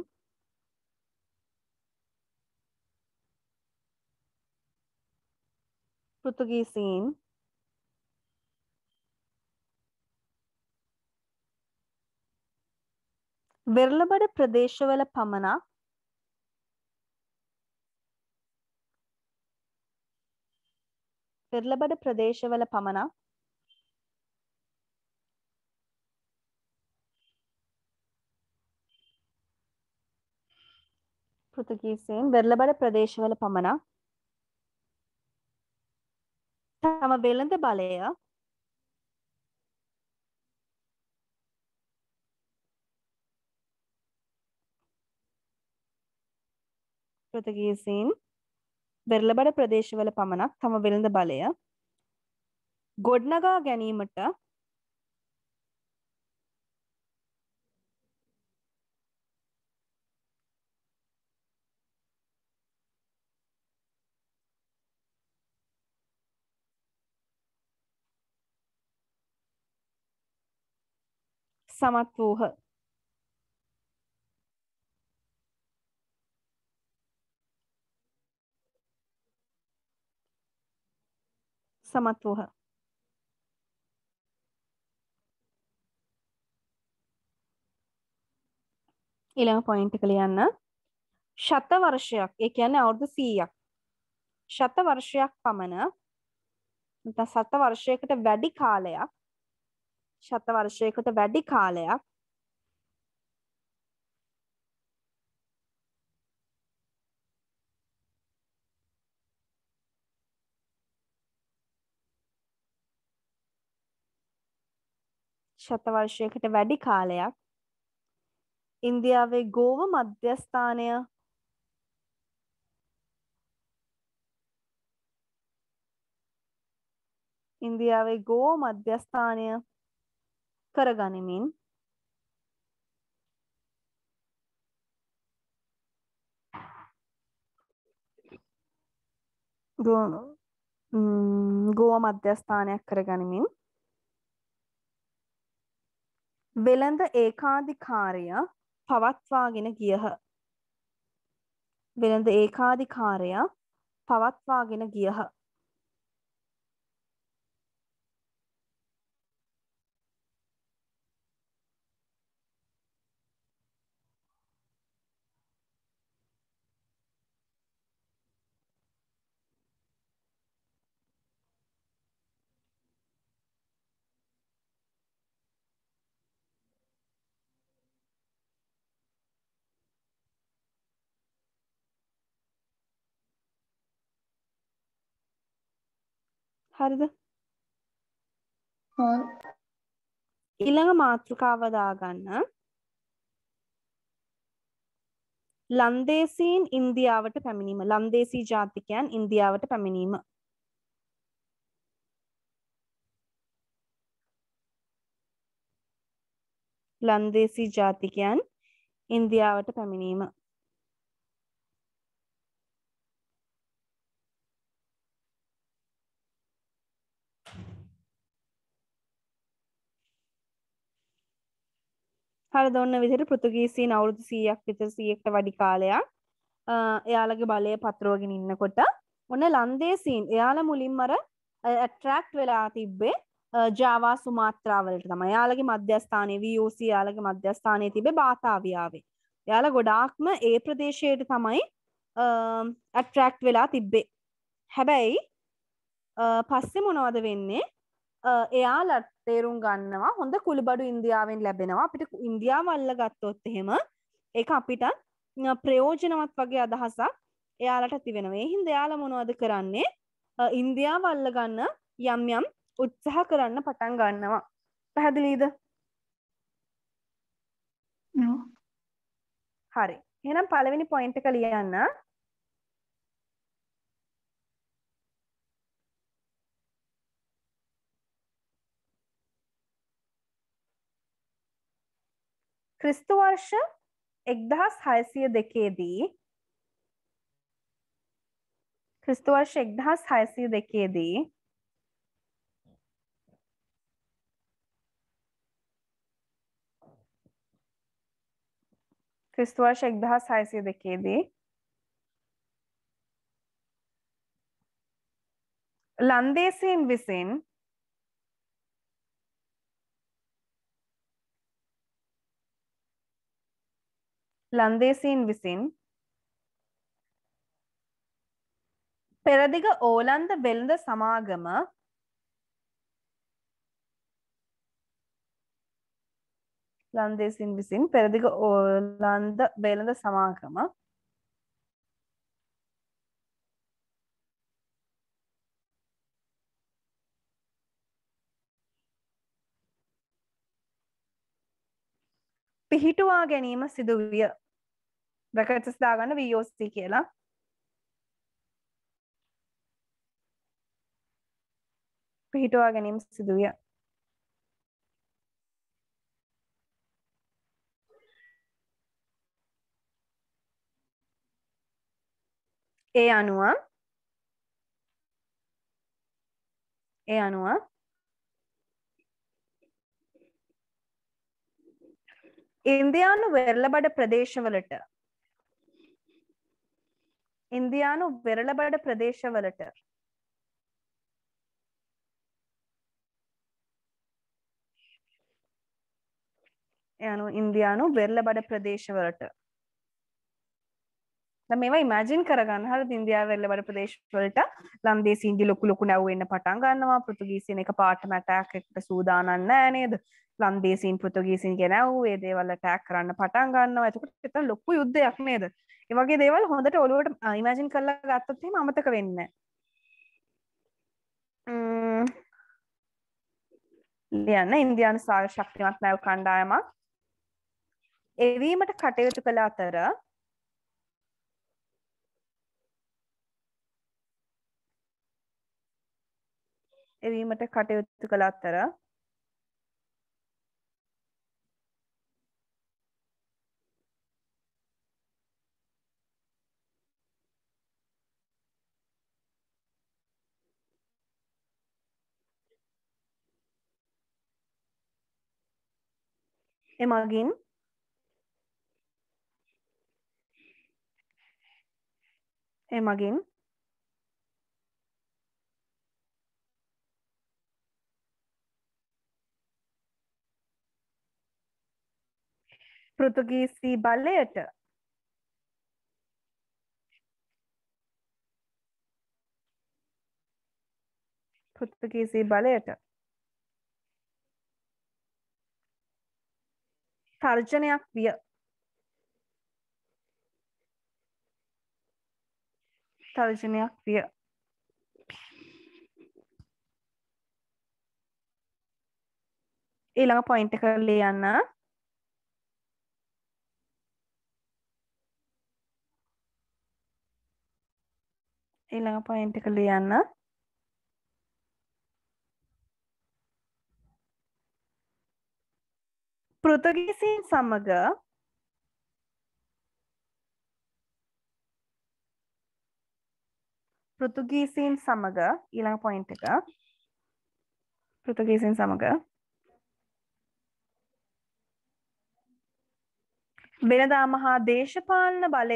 Speaker 1: වෙරළබඩ ප්‍රදේශවල පමණක් තම වෙළඳ බලය පෘතුගීසීන් වෙරළබඩ ප්‍රදේශවල පමණක් තම වෙළඳ බලය ගොඩනගා ගැනීමට සමත් වූහ. ඊළඟ පොයින්ට් එක ලියන්න. ශත වර්ෂයක්, ඒ කියන්නේ අවුරුදු 100ක්. ශත වර්ෂයක් පමණ නැත්නම් ශත වර්ෂයකට වැඩි කාලයක් ඉන්දියාවේ ගෝව මධ්‍යස්ථානය කරගනිමින් වෙළඳ ඒකාධිකාරය පවත්වාගෙන ගියහ. හරිද?
Speaker 2: Or
Speaker 1: ඊළඟ මාතෘකාව දාගන්න. ලන්දේසීන් ඉන්දියාවට පැමිණීම. ලන්දේසී ජාතිකයන් ඉන්දියාවට පැමිණීම. හරිද? ඔන්න විදිහට පෘතුගීසීන් අවුරුදු 100ක් විතර 100කට වැඩි කාලයක් එයාලගේ බලය පතුරවගෙන ඉන්නකොට ඔන්න ලන්දේසීන් එයාලා මුලින්ම අර ඇට්‍රැක්ට් වෙලා තිබ්බේ ජාවා සුමාත්‍රා වලට තමයි. එයාලගේ මධ්‍යස්ථානයේ VOC එයාලගේ මධ්‍යස්ථානයේ තිබ්බේ බාතාවියාවේ. එයාලා ගොඩාක්ම ඒ ප්‍රදේශයට තමයි ඇට්‍රැක්ට් වෙලා තිබ්බේ. හැබැයි පස්සේ මොනවද වෙන්නේ? එයාලා තේරුම් ගන්නවා හොඳ කුළුබඩු ඉන්දියාවෙන් ලැබෙනවා. අපිට ඉන්දියාව අල්ලගත්තොත් එහෙම ඒක අපිට ප්‍රයෝජනවත් වගේ අදහසක් එයාලට ඇති වෙනවා. ඒ හින්දා එයාලා මොනවද කරන්නේ? ඉන්දියාව අල්ලගන්න යම් යම් උත්සාහ කරන්න පටන් ගන්නවා. පැහැදිලිද?
Speaker 2: no.
Speaker 1: හරි. එහෙනම් පළවෙනි පොයින්ට් එක ලියන්න. ක්‍රිස්තු වර්ෂ 1602 දී ක්‍රිස්තු වර්ෂ 1602 දී ක්‍රිස්තු වර්ෂ 1602 දී ලන්දේසීන් විසින් පෙරදිග ඕලන්ද වෙළඳ සමාගම ලන්දේසීන් විසින් පෙරදිග ඕලන්ද වෙළඳ සමාගම පිහිටුවා ගැනීම සිදු විය. බ්‍රැකට්ස් දාගන්න VOC කියලා. පිහිටුවා ගැනීම සිදු විය. ඒ අනුව ඉන්දියානු වෙරළබඩ ප්‍රදේශවලට ඉන්දියානු වෙරළබඩ ප්‍රදේශවලට දැන් මේවා ඉමැජින් කරගන්න. හරිද? ඉන්දියාව වෙරළබඩ ප්‍රදේශවලට ලන්දේසීන්ගේ ලොකු ලොකු නැව් එන්න පටන් ගන්නවා. පෘතුගීසීන් එක පාටම ඇටැක් එකට සූදානම් නැහැ නේද? ලන්දේසීන් පෘතුගීසීන්ගේ නැව් ඒ දේවල් ඇටැක් කරන්න පටන් ගන්නවා. එතකොට එතන ලොකු යුද්ධයක් නේද? ඒ වගේ දේවල් හොඳට ඔළුවට ඉමැජින් කරලා ගත්තොත් එහෙම අමතක වෙන්නේ නැහැ. ලියන්න ඉන්දියානු ශක්තිමත් නැව් කණ්ඩායමක් එවීමට කටයුතු කළ අතර එමගින් පෘතුගීසි බලයට තර්ජනයක් විය. ඊළඟ පොයින්ට් එක ලියන්න. පෘතුගීසීන් සමග ඊළඟ පොයින්ට් එක පෘතුගීසීන් සමග වෙළඳාම හා දේශපාලන බලය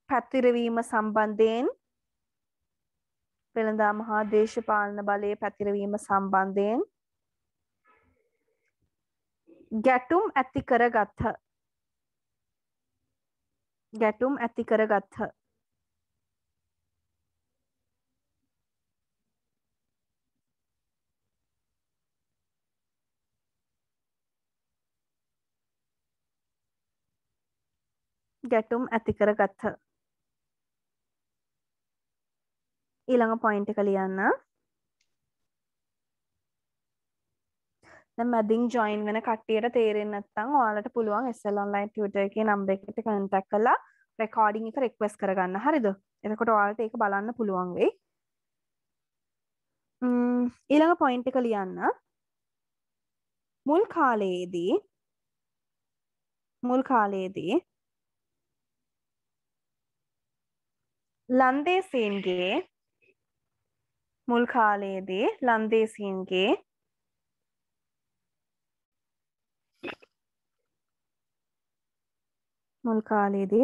Speaker 1: පැතිරවීම සම්බන්ධයෙන් ගැටුම් ඇති කරගත්හ. ඊළඟ පොයින්ට් එක ලියන්න. දැන් මැදින් ජොයින් වෙන කට්ටියට තේරෙන්නේ නැත්නම් ඔයාලට පුළුවන් SL online tutor එකේ නම්බර් එකට contact කරලා recording එක request කරගන්න. හරිද? එතකොට ඔයාලට ඒක බලන්න පුළුවන් වෙයි. ඊළඟ point එක ලියන්න. මුල් කාලයේදී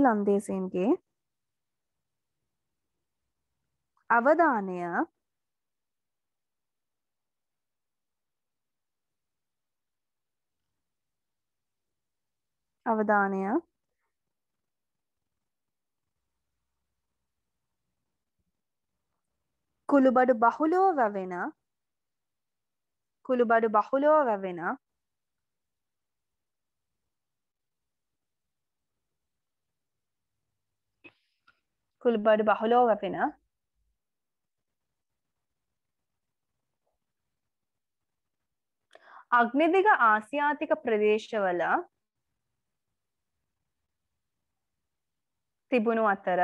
Speaker 1: ලන්දේසීන්ගේ අවධානය කුළුබඩු බහුලව වැවෙන අග්නිදිග ආසියාතික ප්‍රදේශවල තිබුණු අතර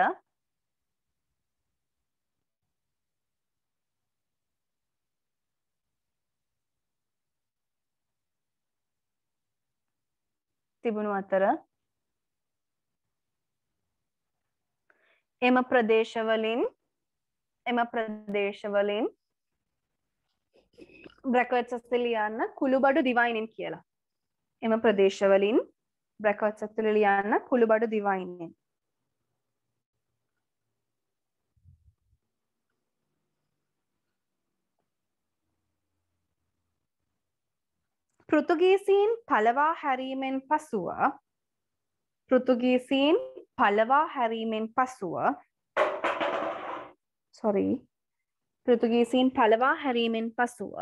Speaker 1: එම ප්‍රදේශවලින් බ්‍රැකට්ස් ඇතුළේ ලියන්න කුළුබඩු දිවයිනෙන් කියලා. එම ප්‍රදේශවලින් බ්‍රැකට්ස් ඇතුළේ ලියන්න කුළුබඩු දිවයිනෙන්. පෘතුගීසීන් පළවා හැරීමෙන් පසුව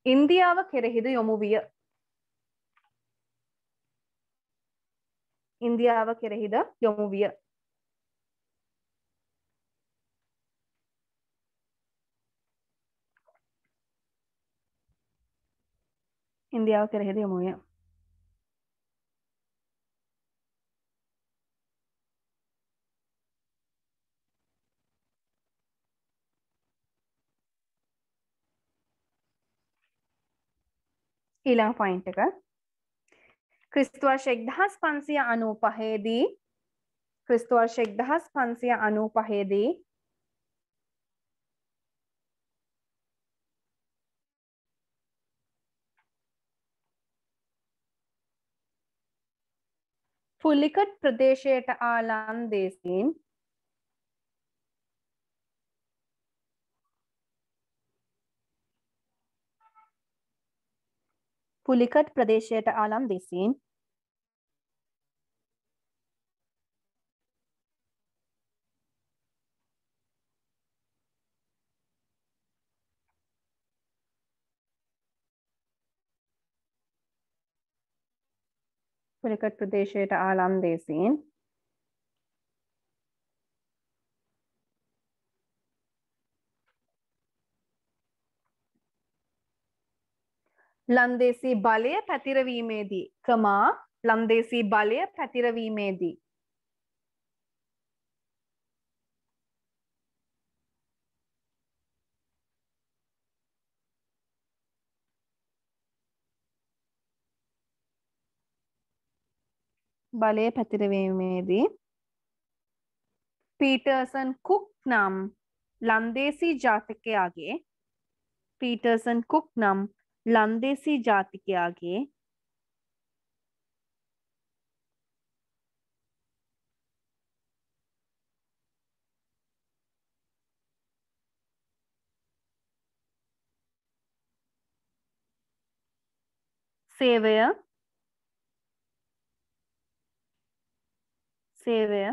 Speaker 1: ඉන්දියාව කෙරෙහිද යොමු විය. ඊළඟ පොයින්ට් එක ක්‍රිස්තු වර්ෂ 1595 දී පුලිකට් ප්‍රදේශයට ආ ලන්දේසීන් ලන්දේසී බලය පැතිරවීමේදී පීටර්සන් කුක් නම් ලන්දේසී ජාතිකයාගේ සේවය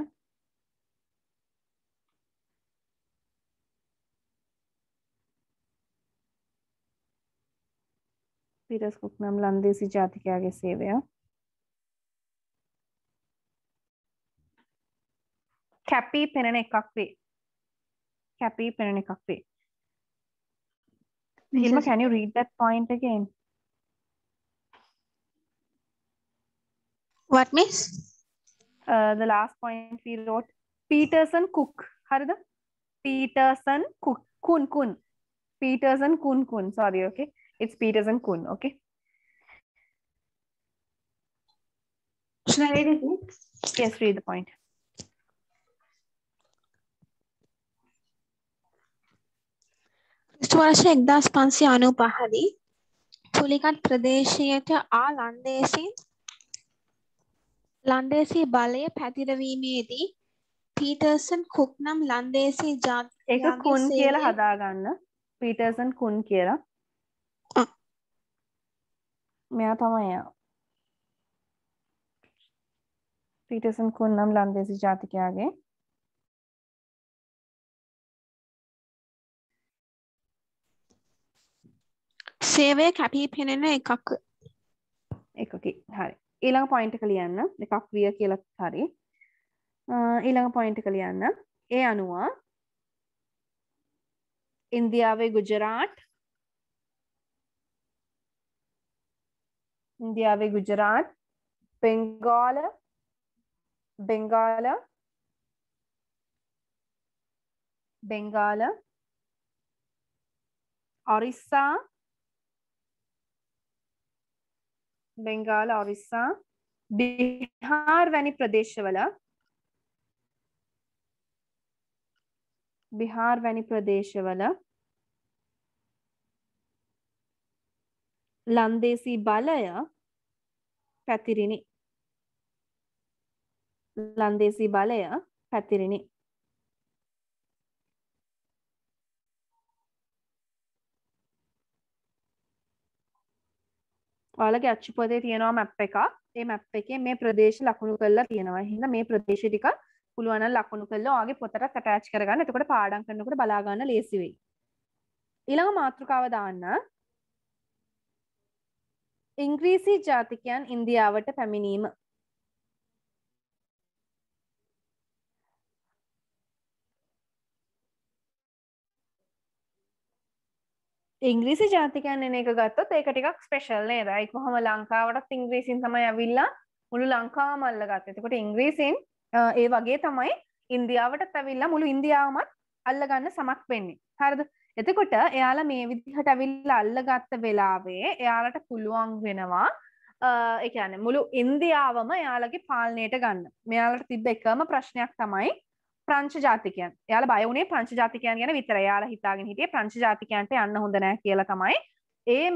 Speaker 1: පීටර්ස් කුක් නම් ලන්දේසී ජාතිකයාගේ සේවය කැපී පෙනෙන එකක් වේ. Hilma,
Speaker 2: Mrs.
Speaker 1: can you read that point again?
Speaker 4: What, miss?
Speaker 1: The last point we wrote Peterson Cook. Harida? Peterson Cook. Kun. Peterson Kun. Sorry, okay. It's Peterson Kun, okay.
Speaker 2: Should I read it next?
Speaker 1: Yes, read the point.
Speaker 4: ක්‍රිස්තු වර්ෂ 1595 දී පුලිකත් ප්‍රදේශයට ආ ලන්දේසී බලය පැතිරවීමේදී Pietersen cook නම් ලන්දේසී
Speaker 1: ඒක
Speaker 4: ජාතිකයාගේ
Speaker 1: කුන් කියලා
Speaker 4: සේවය
Speaker 1: හදාගන්න. Peterson Kun කියලා. මෙයා තමයි එයා. Peterson Kun නම් ලන්දේසී ජාතිකයාගේ
Speaker 4: සේවය කැපී පෙනෙන එකක්.
Speaker 1: එකකි. හරි. ඊළඟ පොයින්ට් එක ලියන්න. එකක් විය කියලා හරි. ඊළඟ පොයින්ට් එක ලියන්න. ඒ අනුව ඉන්දියාවේ ගුජරාට් බෙන්ගාල ඔරිස්සා බිහාර් වැනි ප්‍රදේශවල ලන්දේසී බලය පැතිරිණි. ඔයාලගේ අච්චුපතේ තියෙනවා මැප් එකක්. ඒ මැප් එකේ මේ ප්‍රදේශ ලකුණු කරලා තියෙනවා. එහෙනම් මේ ප්‍රදේශ ටික පුළුවන් නම් ලකුණු කරලා ඔයාගේ පොතට ඇටච් කරගන්න. එතකොට පාඩම් කරනකොට බලා ගන්න ලේසි වෙයි. ඊළඟ මාතෘකාව දාන්න. ඉංග්‍රීසි ජාතිකයන් ඉන්දියාවට පැමිණීම. ඉංග්‍රීසි ජාතිකයන් එන එක ගත්තොත් ඒක ටිකක් ස්පෙෂල් නේද? ඒක කොහොම ලංකාවටත් ඉංග්‍රීසින් තමයි ඇවිල්ලා මුළු ලංකාවම අල්ලගත්තේ. එතකොට ඉංග්‍රීසින් ඒ වගේ තමයි ඉන්දියාවටත් ඇවිල්ලා මුළු ඉන්දියාවමත් අල්ලගන්න සමත් වෙන්නේ. හරිද? එතකොට එයාලා මේ විදිහට ඇවිල්ලා අල්ලගත්ත වෙලාවේ එයාලට පුළුවන් වෙනවා ඒ කියන්නේ මුළු ඉන්දියාවම එයාලගේ පාලනයට ගන්න. මෙයාලට තිබ්බ එකම ප්‍රශ්නයක් තමයි ප්‍රංශ ජාතිකයන්. එයාලා බය වුණේ ප්‍රංශ ජාතිකයන් ගැන විතරයි. එයාලා හිතාගෙන හිටියේ ප්‍රංශ ජාතිකයන්ට යන්න හොඳ නැහැ කියලා තමයි.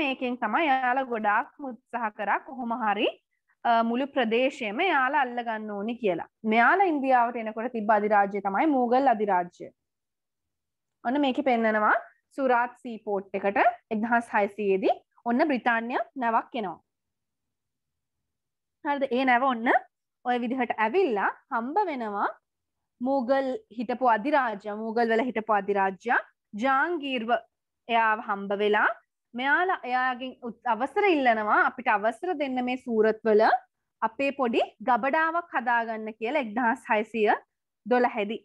Speaker 1: මේකෙන් තමයි එයාලා ගොඩාක් උත්සාහ කරා කොහොම හරි මුළු ප්‍රදේශයම එයාලා අල්ල ගන්න ඕනි කියලා. මෙයාලා ඉන්දියාවට එනකොට තිබ්බ අධිරාජ්‍යය තමයි මූගල් අධිරාජ්‍යය. ඔන්න මේකේ පෙන්නනවා සුරාත් සීපෝට් එකට 1600 දී ඔන්න බ්‍රිතාන්‍ය නැවක් එනවා. හරිද? ඒ නැව ඔන්න ඔය විදිහට ඇවිල්ලා හම්බ වෙනවා මූගල් හිටපු අධිරාජ්‍ය, මූගල් වල හිටපු අධිරාජ්‍ය ජාංගීර්ව එයාව හම්බ වෙලා මෙයාලා එයාගෙන් අවසර ඉල්ලනවා අපිට අවසර දෙන්න මේ සූරත් වල අපේ පොඩි ගබඩාවක් හදාගන්න කියලා 1612 දී.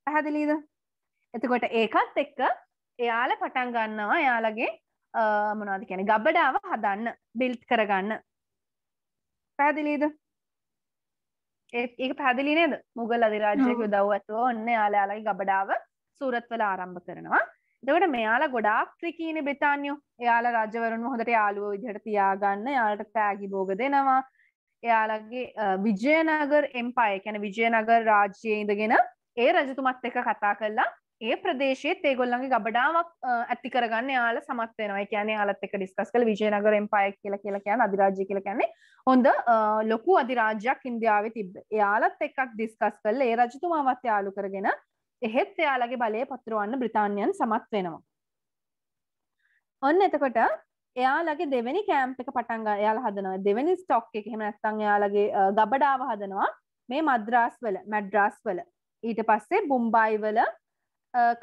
Speaker 1: පැහැදිලිද? එතකොට ඒකත් එක්ක එයාලා පටන් ගන්නවා එයාලගේ මොනවද කියන්නේ ගබඩාව හදන්න, බිල්ඩ් කරගන්න. පැහැදිලිද? ඒක පැහැදිලි නේද? මුගල් අධිරාජ්‍යයේ උදව් ඇතුව ඔන්න එයාලගේ ගබඩාව සූරත් වල ආරම්භ කරනවා. එතකොට මෙයාලා ගොඩාක් ට්‍රිකීනේ බ්‍රිතාන්‍යෝ. එයාලා රජවරුන්ව හොඳට යාළුවෝ විදිහට තියාගන්න, එයාලට තෑගි භෝග දෙනවා. එයාලගේ විජයනගර එම්පයර් කියන්නේ විජයනගර රාජ්‍යයේ ඉඳගෙන ඒ රජතුමත් එක්ක කතා කරලා ඒ ප්‍රදේශයේත් ඒගොල්ලන්ගේ ගබඩාවක් ඇති කරගන්න එයාලා සමත් වෙනවා. ඒ කියන්නේ එයාලත් එක්ක ඩිස්කස් කරලා විජයනගර එම්පයර් කියලා කියන්නේ අධිරාජ්‍ය කියලා කියන්නේ හොඳ ලොකු අධිරාජ්‍යයක් ඉන්දියාවේ තිබ්බ. එයාලත් එක්ක ඩිස්කස් කරලා ඒ රජතුමාවත් යාළු කරගෙන එහෙත් එයාලගේ බලය පතුරවන්න බ්‍රිතාන්‍යයන් සමත් වෙනවා. ඔන්න එතකොට එයාලගේ දෙවෙනි කැම්ප් එක පටන් ගන්න එයාලා හදනවා. දෙවෙනි ස්ටොක් එක එහෙම නැත්නම් එයාලගේ ගබඩාව හදනවා මේ මද්රාස් වල. ඊට පස්සේ බුම්බායි වල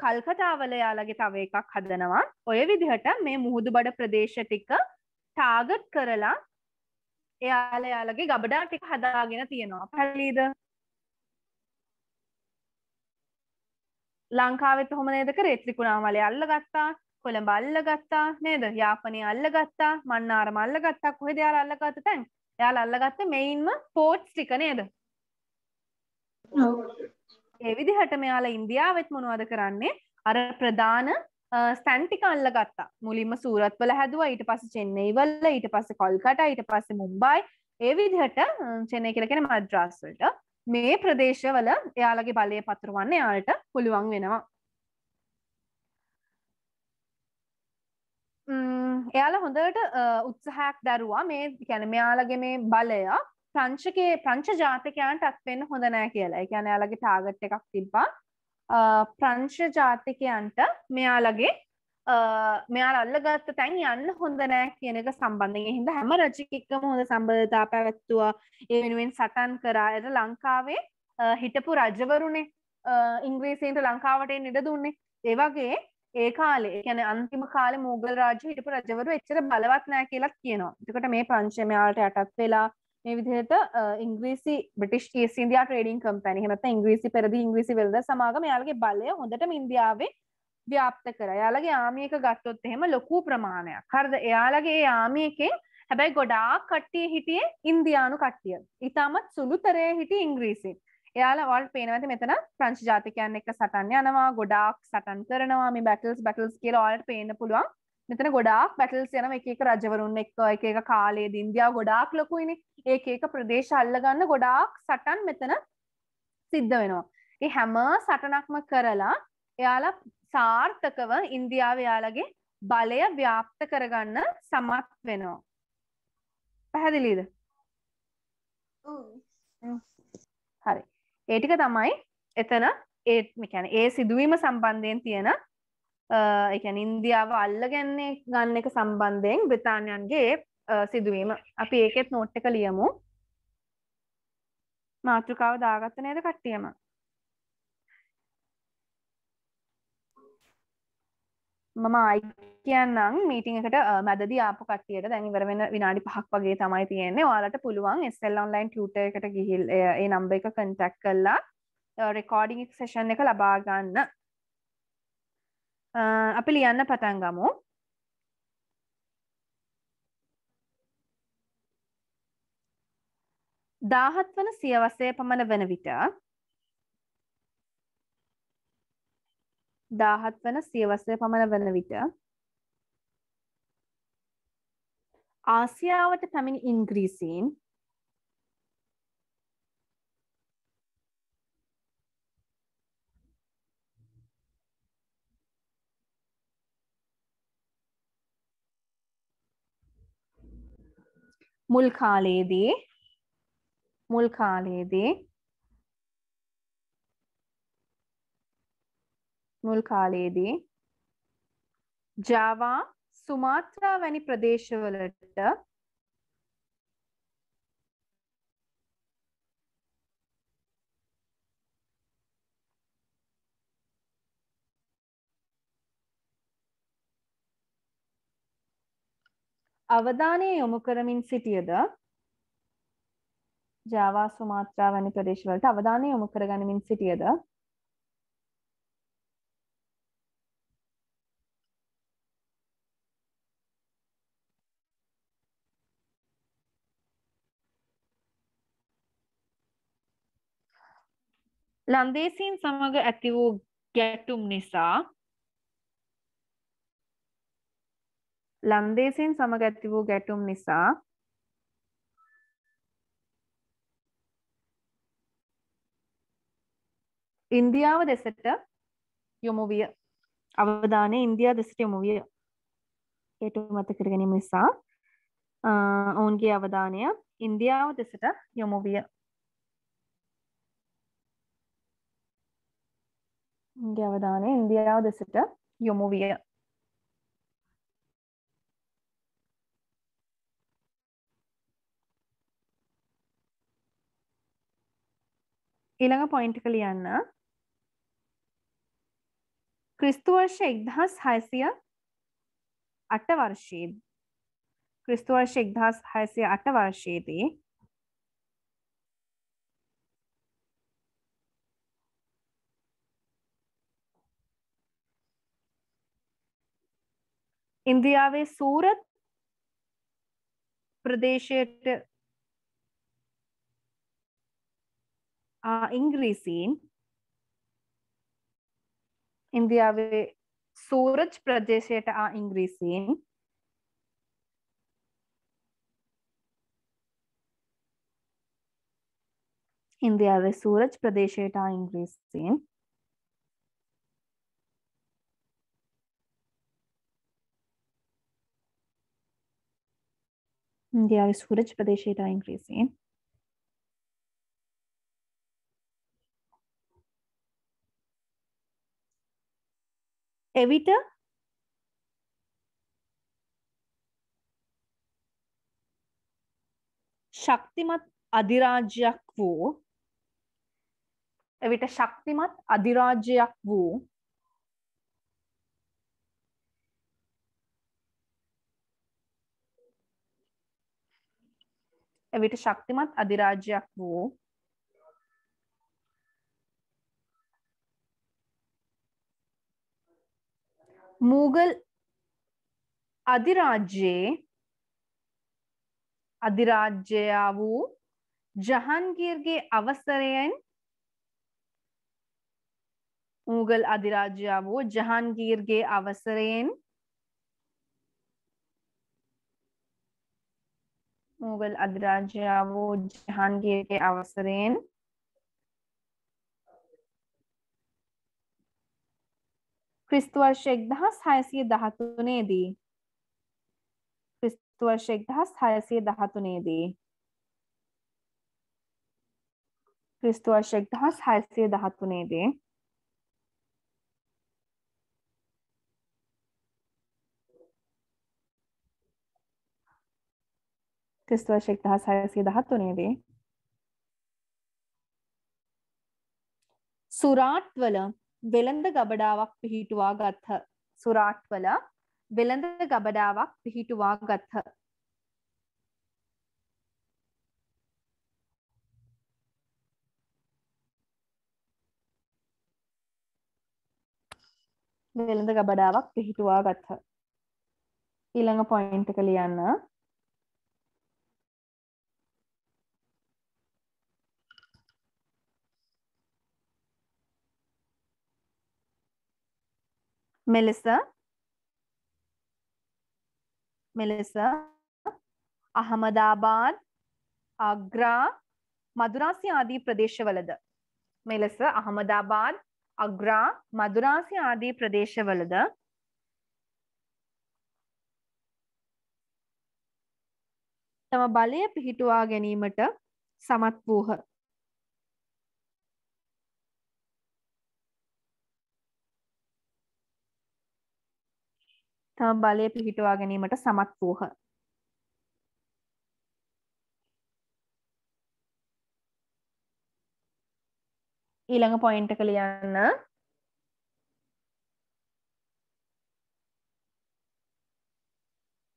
Speaker 1: කල්කටා වල එයාලගේ තව එකක් හදනවා. ඔය විදිහට මේ මුහුදුබඩ ප්‍රදේශ ටික ටාගට් කරලා එයාලගේ ගබඩා ටික හදාගෙන තියෙනවා. පැහැදිලිද? ලංකාවෙත් කොහොම නේද කරේ? ත්‍රිකුණාමලය අල්ලගත්තා. කොළඹ අල්ලගත්තා නේද? යාපනය අල්ලගත්තා, මන්නාරම අල්ලගත්තා. කොහෙද යාලා අල්ලගත්තේ දැන්? යාලා අල්ලගත්තේ මෙයින්ම පෝර්ට්ස් ටික නේද? ඒ විදිහට මෙයාලා ඉන්දියාවෙත් මොනවද කරන්නේ? අර ප්‍රධාන ස්ටැන් ටික අල්ලගත්තා. මුලින්ම සූරත් වල හැදුවා, ඊට පස්සේ චෙන්නයි වල, ඊට පස්සේ කොල්කටා, ඊට පස්සේ මුම්බයි. ඒ විදිහට චෙන්නයි කියලා කියන්නේ මද්‍රාස් වලට මේ ප්‍රදේශවල එයාලගේ බලය පතුරවන්න එයාලට පුළුවන් වෙනවා. එයාලා හොඳට උත්සාහයක් දරුවා මේ කියන්නේ මෙයාලගේ මේ බලය ප්‍රංශ ජාතිකයන්ට අත් වෙන්න හොඳ නැහැ කියලා. ඒ කියන්නේ එයාලගේ ටාගට් එකක් තිබ්බා. ප්‍රංශ ජාතිකයන්ට මෙයාලා අල්ලගත්ත තැන් යන්න හොඳ නැහැ කියන එක සම්බන්ධයෙන්. ඒ හින්දා හැම රජෙක්ම හොඳ සම්බන්ධතා පැවැත්තුවා. ඒ වෙනුවෙන් සටන් කරා. ඒක ලංකාවේ හිටපු රජවරුනේ ඉංග්‍රීසීන්ට ලංකාවට එන්න ඉඩ දුන්නේ. ඒ වගේ ඒ කාලේ ඒ කියන්නේ අන්තිම කාලේ මූගල් රාජ්‍ය හිටපු රජවරු එච්චර බලවත් නැහැ කියලාත් කියනවා. එතකොට මේ ප්‍රංශය මෙයාලට යටත් වෙලා මේ විදිහට ඉංග්‍රීසි British east India trading company එහෙම නැත්නම් ඉංග්‍රීසි පෙරදී ඉංග්‍රීසි වෙළඳ සමාගම එයාලගේ බලය හොඳටම ඉන්දියාවේ ව්‍යාප්ත කරා. එයාලගේ ආමි එක ගත්තොත් එහෙම ලොකු ප්‍රමාණයක්. හරිද? එයාලගේ ඒ ආමි එකෙන් හැබැයි ගොඩාක් කට්ටිය හිටියේ ඉන්දියානු කට්ටිය. ඊටමත් සුළුතරේ හිටියේ ඉංග්‍රීසි. එයාලා වලට පේනවා ඇති මෙතන ප්‍රංශ ජාතිකයන් එක්ක සටන් යනවා, ගොඩාක් සටන් කරනවා. මේ බැටල්ස් කියලා ඔයාලට පේන්න පුළුවන්. මෙතන ගොඩාක් බැටල්ස් යනවා එක එක රජවරුන් එක්ක එක එක කාලයේදී ඉන්දියාව ගොඩාක් ලොකුයිනේ. ඒක එක ප්‍රදේශ අල්ලගන්න ගොඩාක් සටන් මෙතන සිද්ධ වෙනවා. ඒ හැම සටනක්ම කරලා එයාලා සාර්ථකව ඉන්දියාවේ එයාලගේ බලය ව්‍යාප්ත කරගන්න සමත් වෙනවා. පැහැදිලිද? හරි. ඒ ටික තමයි එතන ඒ කියන්නේ ඒ සිදුවීම සම්බන්ධයෙන් තියෙන ඒ කියන්නේ ඉන්දියාව අල්ලගන්නේ ගන්න එක සම්බන්ධයෙන් බ්‍රිතාන්‍යයන්ගේ සිදුවීම. අපි ඒකෙත් නෝට් එක ලියමු. මාතෘකාව දාගත්ත නේද කට්ටියම? මම ආයි කියන්නම් මීටින් එකට මැදදී ආපු කට්ටියට. දැන් ඉවර වෙන විනාඩි 5ක් වගේ තමයි තියෙන්නේ. ඔයාලට පුළුවන් SL online tutor එකට ගිහිල්ලා ඒ නම්බර් එක contact කරලා recording session එක ලබා ගන්න. අපි ලියන්න පටන් ගමු. දාහත් වන සියවසේ පමණ වන විට ආසියාවට පැමිණි ඉංග්‍රීසීන් මුල් කාලයේදී ජාවා සුමාත්‍රා වැනි ප්‍රදේශවලට අවධානය යොමු කරමින් සිටියද ජාවා සුමාත්‍රා වැනි ප්‍රදේශවලට අවධානය යොමු කරගනිමින් සිටියද ලන්දේසීන් සමග ඇති වූ ගැටුම් නිසා ඉන්දියාව දෙසට යොමු විය. අවධානය ඉන්දියාව දෙසට යොමු විය. ගැටුම් මත කර ගැනීම නිසා ඔවුන්ගේ අවධානය ඉන්දියාව දෙසට යොමු විය. අවධානය ඉන්දියාව දෙසට යොමු විය. ඊළඟ පොයින්ට් එක ලියන්න. ක්‍රිස්තු වර්ෂ 1608 වර්ෂයේදී ඉන්දියාවේ සූරත් ප්‍රදේශයට ඉංග්‍රීසීන් ඉන්දියාවේ සූරජ් ප්‍රදේශයට ඉංග්‍රීසීන් ඉන්දියාවේ සූරජ් ප්‍රදේශයට ඉංග්‍රීසීන් ඉන්දියාවේ සූරජ් ප්‍රදේශයට ඉංග්‍රීසීන් එවිට ශක්තිමත් අධිරාජ්‍යයක් වූ එවිට ශක්තිමත් අධිරාජ්‍යයක් වූ එවිට ශක්තිමත් අධිරාජ්‍යයක් වූ මුගල් අධිරාජ්‍යයා වූ ජහන්ගීර්ගේ අවසරයෙන් මුගල් අධිරාජ්‍යයා වූ ජහන්ගීර්ගේ අවසරයෙන් මුගල් අධිරාජ්‍යයා වූ ජහන්ගීර්ගේ අවසරයෙන් ක්‍රිස්තු වර්ෂ 1613 දී ක්‍රිස්තු වර්ෂ 1613 දී ක්‍රිස්තු වර්ෂ 1613 දී ක්‍රිස්තු වර්ෂ 1613 දී සුරාට්වල වෙළඳ ගබඩාවක් පිහිටුවා ගත්හ. සුරාට්වල වෙළඳ ගබඩාවක් පිහිටුවා ගත්හ. වෙළඳ ගබඩාවක් පිහිටුවා ගත්හ. ඊළඟ පොයින්ට් එක ලියන්න. මෙලෙස අහමදාබාද් අග්‍රා මදුරාසි ආදී ප්‍රදේශවලද මෙලෙස අහමදාබාද් අග්‍රා මදුරාසි ආදී ප්‍රදේශවලද තම බලය පිහිටුවා ගැනීමට සමත් වූහ. තම බලය පිහිටුවා ගැනීමට සමත් වූහ. ඊළඟ පොයින්ට් එක ලියන්න.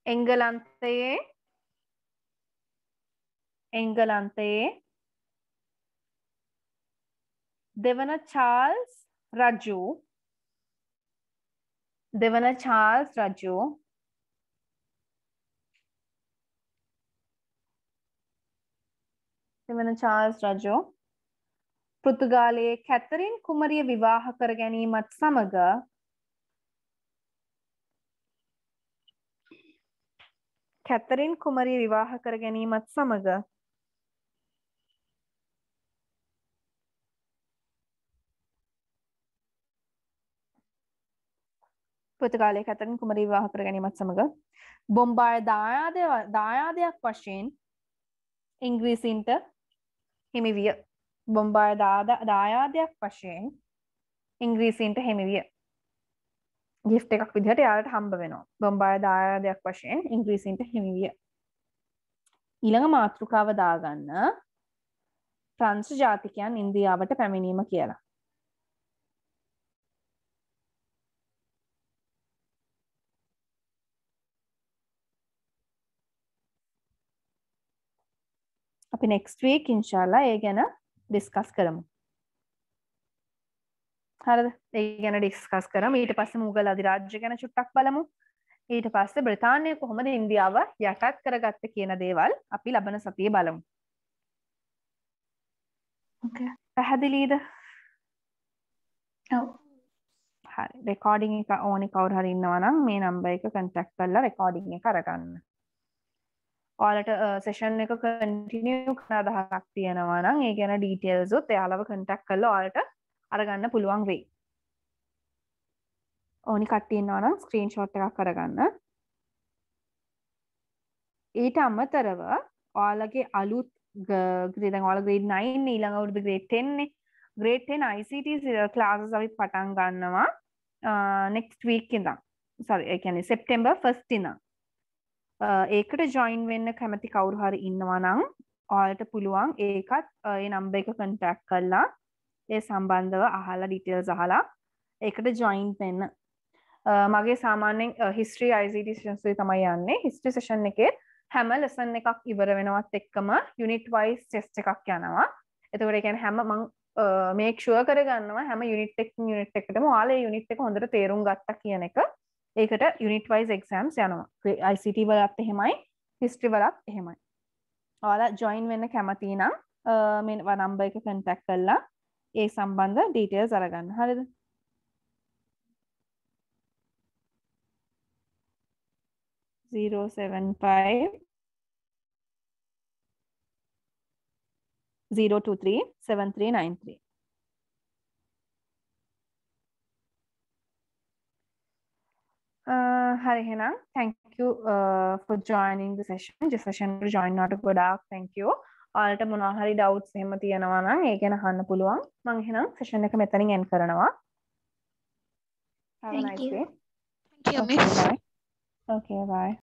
Speaker 1: එංගලන්තයේ දෙවන චාල්ස් රජු පෘතුගාලයේ කැතරින් කුමරිය විවාහ කර ගැනීමත් සමග බොම්බාය දායාදයක් වශයෙන් ඉංග්‍රීසීන්ට හිමි විය. බොම්බාය දායාදයක් වශයෙන් ඉංග්‍රීසීන්ට හිමි විය. gift එකක් විදිහට යාළුවට හම්බ වෙනවා. බොම්බාය දායාදයක් වශයෙන් ඉංග්‍රීසීන්ට හිමි විය. ඊළඟ මාතෘකාව දාගන්න ප්‍රංශ ජාතිකයන් ඉන්දියාවට පැමිණීම කියලා. අපි next week inshallah ඒ ගැන discuss කරමු. හරිද? ඒ ගැන discuss කරමු. ඊට පස්සේ මුගල් අධිරාජ්‍ය ගැන චුට්ටක් බලමු. ඊට පස්සේ බ්‍රිතාන්‍යය කොහොමද ඉන්දියාව යටත් කරගත්තේ කියන දේවල් අපි ලබන සතියේ බලමු.
Speaker 2: Okay.
Speaker 1: පැහැදිලිද?
Speaker 2: ඔව්.
Speaker 1: හරි. රෙකෝඩින් එක ඕනේ කවුරු හරි ඉන්නවා නම් මේ නම්බර් එක කන්ටැක්ට් කරලා රෙකෝඩින් එක අරගන්න. ඔයාලට සෙෂන් එක කන්ටිනියු කරන අදහසක් තියෙනවා නම් ඒ ගැන ඩීටේල්ස් උත් එයාලව කන්ටැක්ට් කරලා ඔයාලට අරගන්න පුළුවන් වෙයි. ඕනි කට්ටිය ඉන්නවා නම් ස්ක්‍රීන්ෂොට් එකක් අරගන්න. ඊට අමතරව ඔයාලගේ අලුත් දැන් ඔයාලා grade 9 නේ ඊළඟ අවුරුදු grade 10 නේ. grade 10 ICT classes අපි පටන් ගන්නවා next week ඉඳන්. sorry ඒ කියන්නේ September 1st ඉඳන්. ඒකට join වෙන්න කැමති කවුරු හරි ඉන්නවා නම් ඔයාලට පුළුවන් ඒකත් ඒ නම්බර් එක contact කරලා ඒ සම්බන්ධව අහලා details අහලා ඒකට join වෙන්න. මගේ සාමාන්‍යයෙන් history ICT sessions එකේ තමයි යන්නේ. history session එකේ හැම lesson එකක් ඉවර වෙනවත් එක්කම unit wise test එකක් යනවා. එතකොට ඒ කියන්නේ හැම මම make sure කරගන්නවා හැම unit එකකටම ඔයාලා ඒ unit එක හොඳට තේරුම් ගත්තා කියන එක. ඒකට unit wise exams යනවා. ICT වලත් එහෙමයි, history වලත් එහෙමයි. ඔයාලා join වෙන්න කැමති නම් මේ නම්බර් එක contact කරලා ඒ සම්බන්ධ details අරගන්න. හරිද? Zero 75 023 7393. Hari එහෙනම් thank you for joining the session. The session එකට join වුණාට ගොඩාක් thank you. ඔයාලට මොනවා හරි doubts එහෙම තියෙනවා නම් ඒ ගැන අහන්න පුළුවන්. මම එහෙනම් session එක මෙතනින් end කරනවා. Have a
Speaker 2: Thank
Speaker 1: nice
Speaker 2: you.
Speaker 1: day.
Speaker 4: Thank you,
Speaker 1: Okay,
Speaker 4: miss.
Speaker 1: bye. Okay, bye.